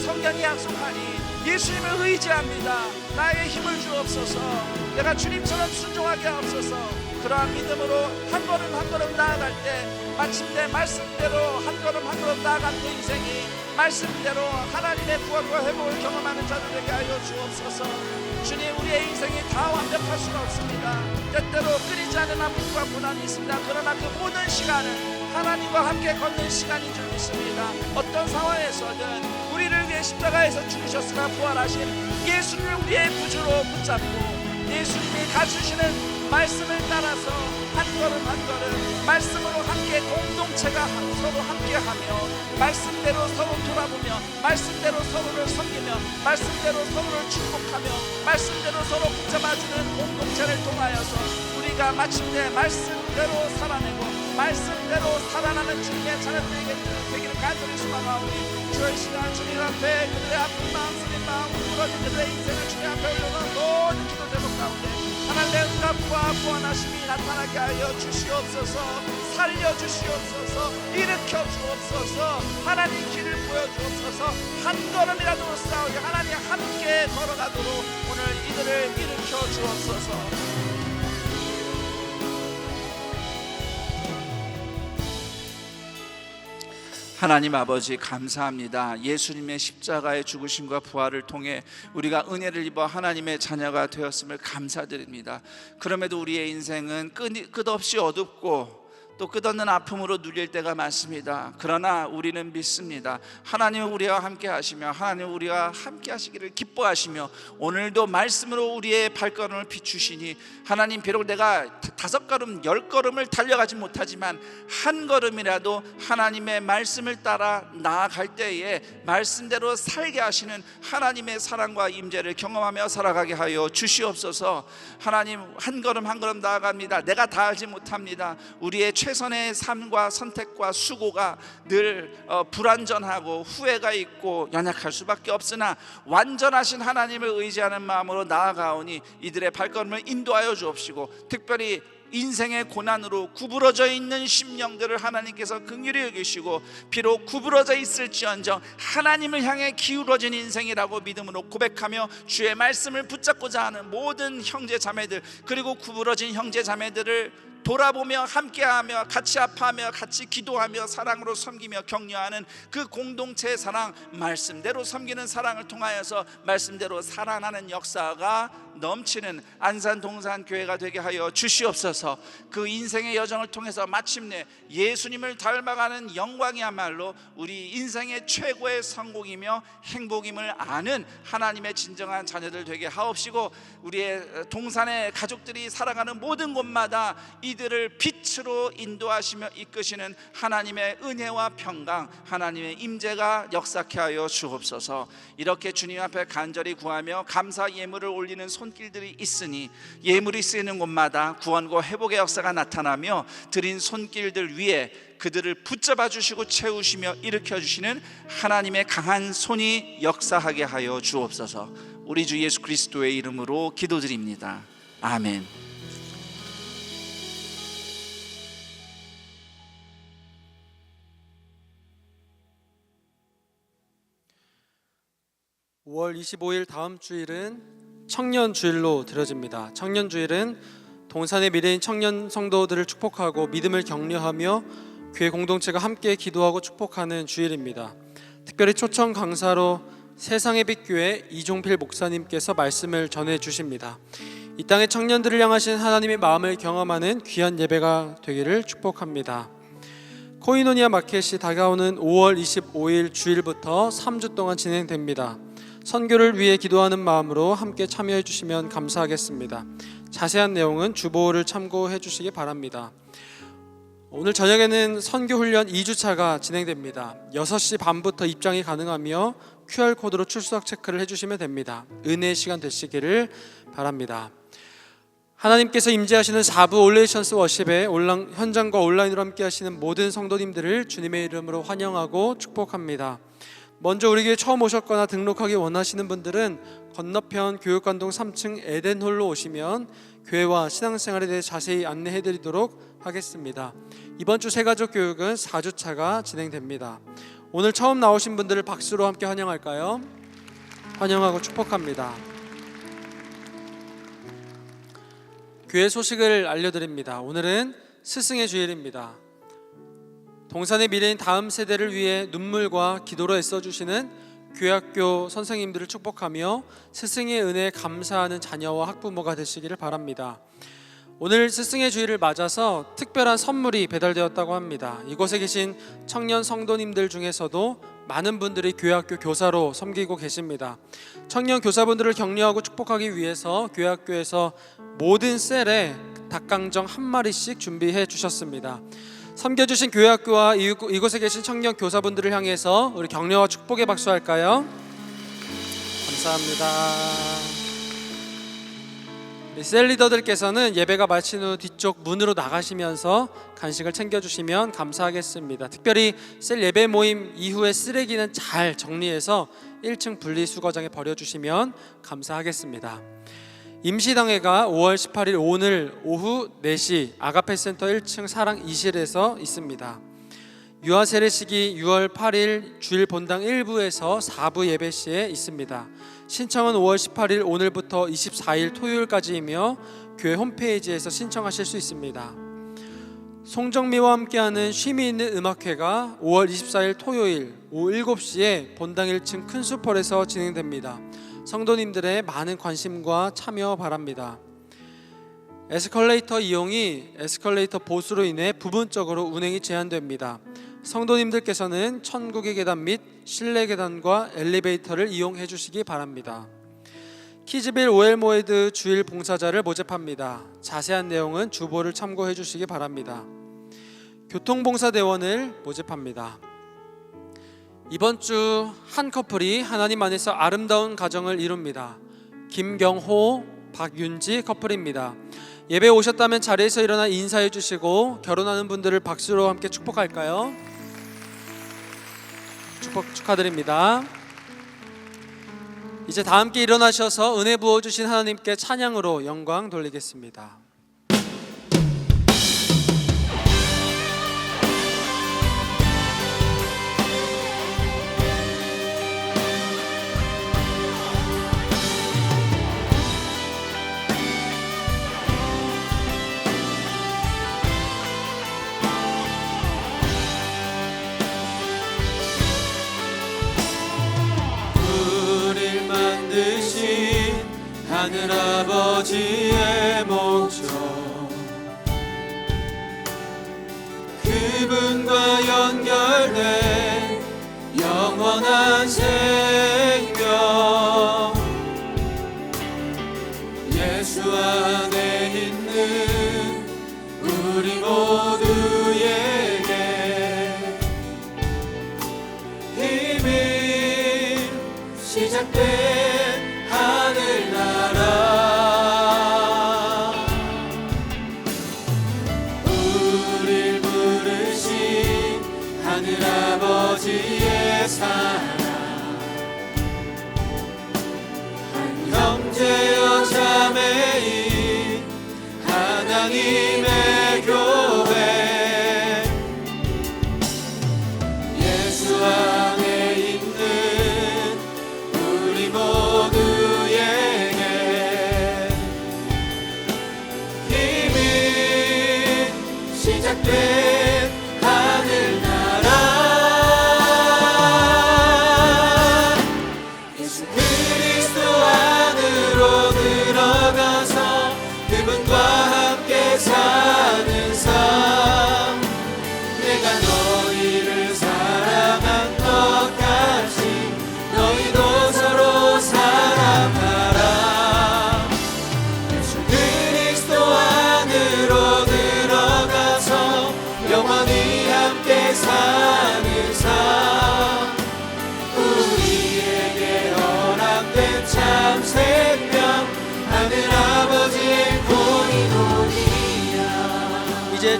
성경이 약속하니 예수님을 의지합니다. 나에게 힘을 주옵소서. 내가 주님처럼 순종하게 하옵소서. 그러한 믿음으로 한 걸음 한 걸음 나아갈 때 마침내 말씀대로 한 걸음 한 걸음 나아간 그 인생이 말씀대로 하나님의 구원과 회복을 경험하는 자들 되게 하여 주옵소서. 주님, 우리의 인생이 다 완벽할 수가 없습니다. 때때로 끊이지 않는 아픔과 고난이 있습니다. 그러나 그 모든 시간은 하나님과 함께 걷는 시간인 줄 믿습니다. 어떤 상황에서든 우리를 위해 십자가에서 죽으셨으나 부활하신 예수를 우리의 구주로 붙잡고 예수님이 가주시는 말씀을 따라서 한 걸음 한 걸음 말씀으로 함께 공동체가 서로 함께하며 말씀대로 서로 돌아보며 말씀대로 서로를 섬기며 말씀대로 서로를 축복하며 말씀대로 서로 붙잡아주는 공동체를 통하여서 우리가 마침내 말씀대로 살아내고 말씀대로 살아나는 주님의 자녀들에게 되기를 간절히 소망하오니 주의 시간 주님 앞에 그들의 아픈 마음 쓰린 마음 부러진 그들의 인생을 주님 앞에 올려놓은 모든 기도 제목 가운데 하나님의 응답과 구원하심이 나타나게 하여 주시옵소서. 살려주시옵소서. 일으켜 주옵소서. 하나님 길을 보여주옵소서. 한 걸음이라도 싸우게 하나님 함께 걸어가도록 오늘 이들을 일으켜 주옵소서. 하나님 아버지, 감사합니다. 예수님의 십자가의 죽으심과 부활을 통해 우리가 은혜를 입어 하나님의 자녀가 되었음을 감사드립니다. 그럼에도 우리의 인생은 끝없이 어둡고 또 끝없는 아픔으로 눌릴 때가 많습니다. 그러나 우리는 믿습니다. 하나님은 우리와 함께 하시며 하나님은 우리와 함께 하시기를 기뻐하시며 오늘도 말씀으로 우리의 발걸음을 비추시니 하나님, 비록 내가 5걸음 10걸음을 달려가지 못하지만 한 걸음이라도 하나님의 말씀을 따라 나아갈 때에 말씀대로 살게 하시는 하나님의 사랑과 임재를 경험하며 살아가게 하여 주시옵소서. 하나님, 한 걸음 한 걸음 나아갑니다. 내가 다 알지 못합니다. 우리의 최선의 삶과 선택과 수고가 늘 불완전하고 후회가 있고 연약할 수밖에 없으나 완전하신 하나님을 의지하는 마음으로 나아가오니 이들의 발걸음을 인도하여 주옵시고 특별히 인생의 고난으로 구부러져 있는 심령들을 하나님께서 긍휼히 여기시고 비록 구부러져 있을지언정 하나님을 향해 기울어진 인생이라고 믿음으로 고백하며 주의 말씀을 붙잡고자 하는 모든 형제 자매들 그리고 구부러진 형제 자매들을 돌아보며 함께하며 같이 아파하며 같이 기도하며 사랑으로 섬기며 격려하는 그 공동체의 사랑, 말씀대로 섬기는 사랑을 통하여서 말씀대로 살아나는 역사가 넘치는 안산 동산 교회가 되게 하여 주시옵소서. 그 인생의 여정을 통해서 마침내 예수님을 닮아가는 영광이야말로 우리 인생의 최고의 성공이며 행복임을 아는 하나님의 진정한 자녀들 되게 하옵시고 우리의 동산의 가족들이 살아가는 모든 곳마다 이들을 빛으로 인도하시며 이끄시는 하나님의 은혜와 평강, 하나님의 임재가 역사케 하여 주옵소서. 이렇게 주님 앞에 간절히 구하며 감사 예물을 올리는 손길들이 있으니 예물이 쓰이는 곳마다 구원과 회복의 역사가 나타나며 드린 손길들 위에 그들을 붙잡아 주시고 채우시며 일으켜 주시는 하나님의 강한 손이 역사하게 하여 주옵소서. 우리 주 예수 그리스도의 이름으로 기도드립니다. 아멘. (5월 25일) 다음 주일은 청년 주일로 드려집니다. 청년 주일은 동산의 미래인 청년 성도들을 축복하고 믿음을 격려하며 교회 공동체가 함께 기도하고 축복하는 주일입니다. 특별히 초청 강사로 세상의 빛 교회 이종필 목사님께서 말씀을 전해 주십니다. 이 땅의 청년들을 향하신 하나님의 마음을 경험하는 귀한 예배가 되기를 축복합니다. 코이노니아 마켓이 다가오는 5월 25일 주일부터 3주 동안 진행됩니다. 선교를 위해 기도하는 마음으로 함께 참여해 주시면 감사하겠습니다. 자세한 내용은 주보를 참고해 주시기 바랍니다. 오늘 저녁에는 선교 훈련 2주차가 진행됩니다. 6시 반부터 입장이 가능하며 QR코드로 출석 체크를 해주시면 됩니다. 은혜의 시간 되시기를 바랍니다. 하나님께서 임재하시는 4부 올레이션스 워십에 현장과 온라인으로 함께 하시는 모든 성도님들을 주님의 이름으로 환영하고 축복합니다. 먼저 우리 교회 처음 오셨거나 등록하기 원하시는 분들은 건너편 교육관동 3층 에덴홀로 오시면 교회와 신앙생활에 대해 자세히 안내해드리도록 하겠습니다. 이번 주 새가족 교육은 4주차가 진행됩니다. 오늘 처음 나오신 분들을 박수로 함께 환영할까요? 환영하고 축복합니다. 교회 소식을 알려드립니다. 오늘은 스승의 주일입니다. 동산의 미래인 다음 세대를 위해 눈물과 기도로 애써주시는 교회학교 선생님들을 축복하며 스승의 은혜에 감사하는 자녀와 학부모가 되시기를 바랍니다. 오늘 스승의 주일을 맞아서 특별한 선물이 배달되었다고 합니다. 이곳에 계신 청년 성도님들 중에서도 많은 분들이 교회학교 교사로 섬기고 계십니다. 청년 교사분들을 격려하고 축복하기 위해서 교회학교에서 모든 셀에 닭강정 한 마리씩 준비해 주셨습니다. 섬겨주신 교회학교와 이곳에 계신 청년 교사분들을 향해서 우리 격려와 축복의 박수 할까요? 감사합니다. 셀 리더들께서는 예배가 마친 후 뒤쪽 문으로 나가시면서 간식을 챙겨주시면 감사하겠습니다. 특별히 셀 예배 모임 이후에 쓰레기는 잘 정리해서 1층 분리수거장에 버려주시면 감사하겠습니다. 임시당회가 5월 18일 오늘 오후 4시 아가페센터 1층 사랑 2실에서 있습니다. 유아 세례식이 6월 8일 주일 본당 1부에서 4부 예배 시에 있습니다. 신청은 5월 18일 오늘부터 24일 토요일까지이며 교회 홈페이지에서 신청하실 수 있습니다. 송정미와 함께하는 쉼이 있는 음악회가 5월 24일 토요일 오후 7시에 본당 1층 큰 슈퍼에서 진행됩니다. 성도님들의 많은 관심과 참여 바랍니다. 에스컬레이터 이용이 에스컬레이터 보수로 인해 부분적으로 운행이 제한됩니다. 성도님들께서는 천국의 계단 및 실내 계단과 엘리베이터를 이용해 주시기 바랍니다. 키즈빌 오엘모에드 주일 봉사자를 모집합니다. 자세한 내용은 주보를 참고해 주시기 바랍니다. 교통봉사대원을 모집합니다. 이번 주 한 커플이 하나님 안에서 아름다운 가정을 이룹니다. 김경호, 박윤지 커플입니다. 예배에 오셨다면 자리에서 일어나 인사해 주시고 결혼하는 분들을 박수로 함께 축복할까요? 축하드립니다. 이제 다 함께 일어나셔서 은혜 부어주신 하나님께 찬양으로 영광 돌리겠습니다. 하늘아버지의 목적 그분과 연결된 영원한 생명 예수 안에 있는 우리 모두에게 이미 시작된 하늘나라 우릴 부르신 하늘아버지의 사랑 한 형제여 자매인 하나님의 교회 예수 안에 있는 우리 모두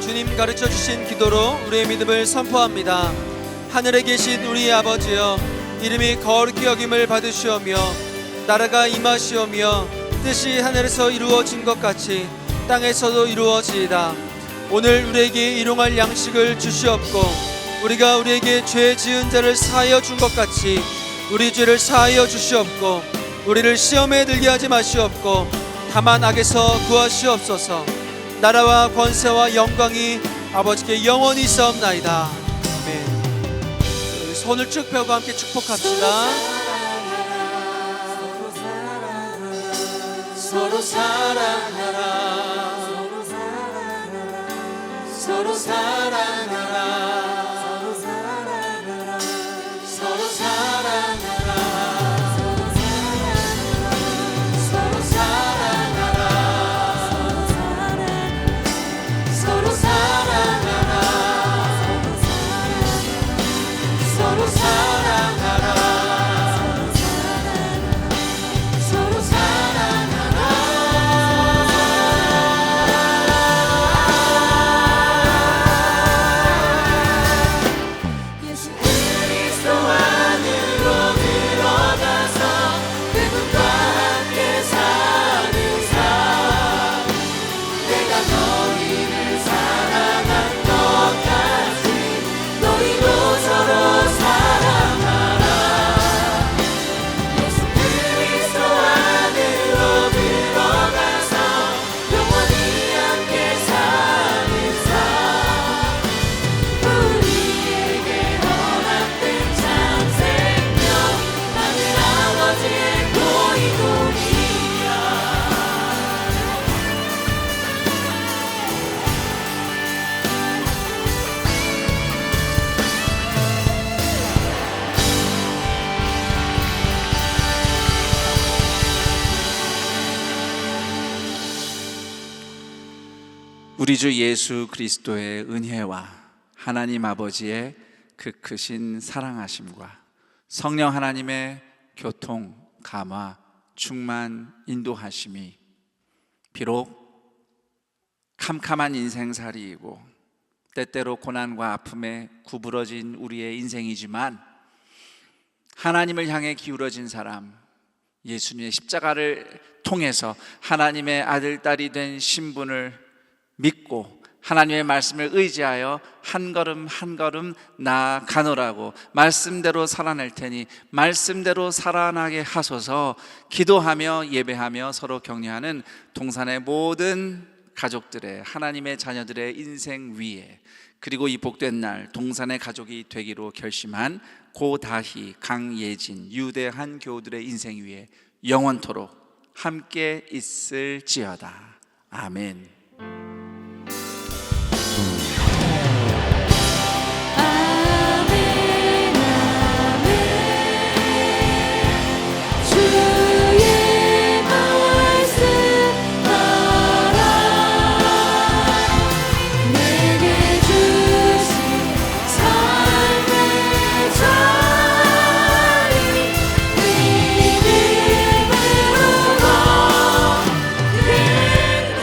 주님 가르쳐 주신 기도로 우리의 믿음을 선포합니다. 하늘에 계신 우리 아버지여, 이름이 거룩히 여김을 받으시오며 나라가 임하시오며 뜻이 하늘에서 이루어진 것 같이 땅에서도 이루어지이다. 오늘 우리에게 일용할 양식을 주시옵고 우리가 우리에게 죄 지은 자를 사하여 준 것 같이 우리 죄를 사하여 주시옵고 우리를 시험에 들게 하지 마시옵고 다만 악에서 구하시옵소서. 나라와 권세와 영광이 아버지께 영원히 있사옵나이다. 아멘. 우리 손을 쭉 펴고 함께 축복합시다. 서로 사랑하라 서로 사랑하라 서로 사랑하라 서로 사랑하라 서로 사랑하라 서로 사랑하라 서로 예수 그리스도 안으로 들어가서 그분과 함께 사는 삶 내가 너희를 사랑한 것 같이 너희도 서로 사랑하라 예수 그리스도 안으로 들어가서 영원히 함께 사는 삶 우리에게 허락된 참 생명 하늘 아버지의 고의동이야 우리 주 예수 그리스도의 은혜와 하나님 아버지의 그 크신 사랑하심과 성령 하나님의 교통, 감화, 충만, 인도하심이 비록 캄캄한 인생살이이고 때때로 고난과 아픔에 구부러진 우리의 인생이지만 하나님을 향해 기울어진 사람, 예수님의 십자가를 통해서 하나님의 아들, 딸이 된 신분을 믿고 하나님의 말씀을 의지하여 한 걸음 한 걸음 나아가노라고 말씀대로 살아낼 테니 말씀대로 살아나게 하소서. 기도하며 예배하며 서로 격려하는 동산의 모든 가족들의 하나님의 자녀들의 인생 위에 그리고 이 복된 날 동산의 가족이 되기로 결심한 고다희, 강예진, 유대한 교우들의 인생 위에 영원토록 함께 있을지어다. 아멘. 아멘 아멘 주의 말씀 따라 내게 주신 삶의 자리 믿음으로 걷겠네.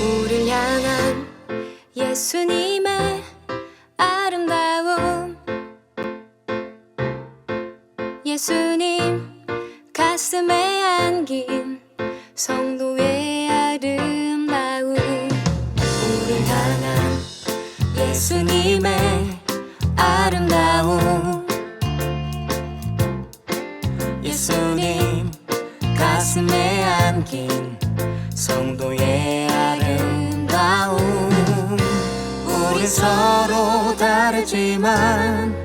우릴 향한 예수님의 아름다움 예수님 가슴에 안긴 성도의 아름다움 우릴 향한 예수님의 아름다움 예수님 가슴에 안긴 성도의 아름다움 우린 서로 다르지만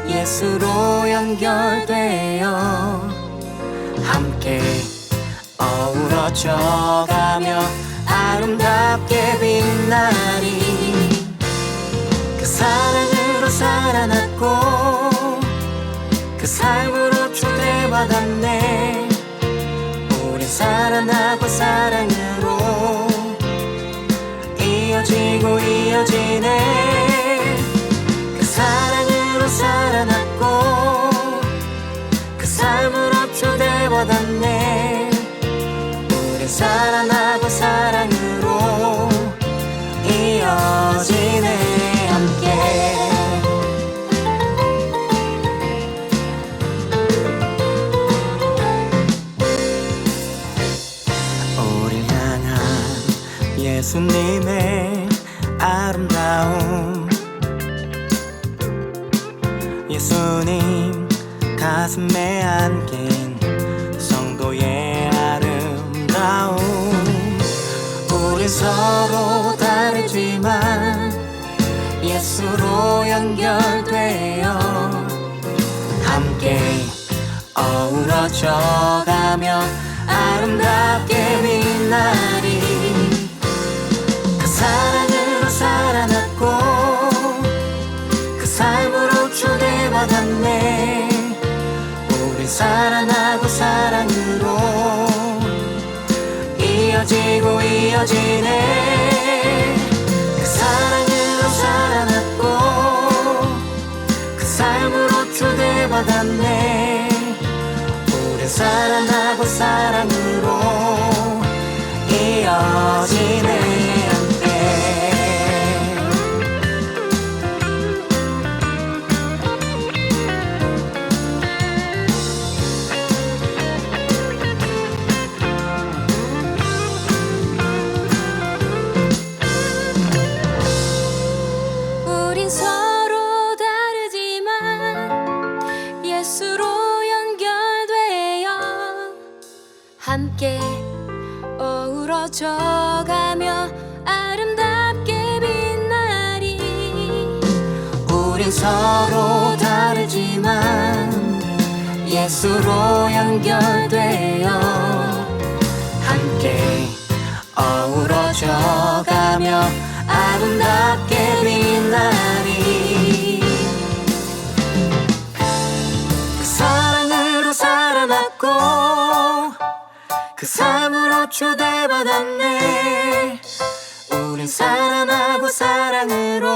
예수로 연결되어 함께 어우러져가며 아름답게 빛나리 그 사랑으로 살아났고 그 그 삶으로 초대받았네. 우린 살아나고 사랑으로 이어지고 이어지네. 그 사랑으로 살아났고 그 삶으로 초대받았네. 우린 살아나고 사랑으로 이어지네. 함께 우릴 향한 예수님의 아름다움, 예수님 가슴에 안긴 성도의 아름다움. 우린 서로 다르지만 예수로 연결되어 함께 어우러져 가며 아름답게 빛나리. 그 사랑으로 살아났고 그 삶으로 초대받았네. 우린 살아나고 사랑으로 이어지고 이어지네. 그 사랑으로 살아났고 그 삶으로 초대받았네. 우린 살아나고 사랑으로 이어지네. 함께 우린 서로 다르지만 예수로 연결되어 함께 어우러져 가며 아름답게 빛나리. 우린 서로 다르지만 예수로 연결되어 함께 어우러져 가며 아름답게 빛나리. 그 사랑으로 살아났고 그 삶으로 초대받았네. 우린 살아나고 사랑으로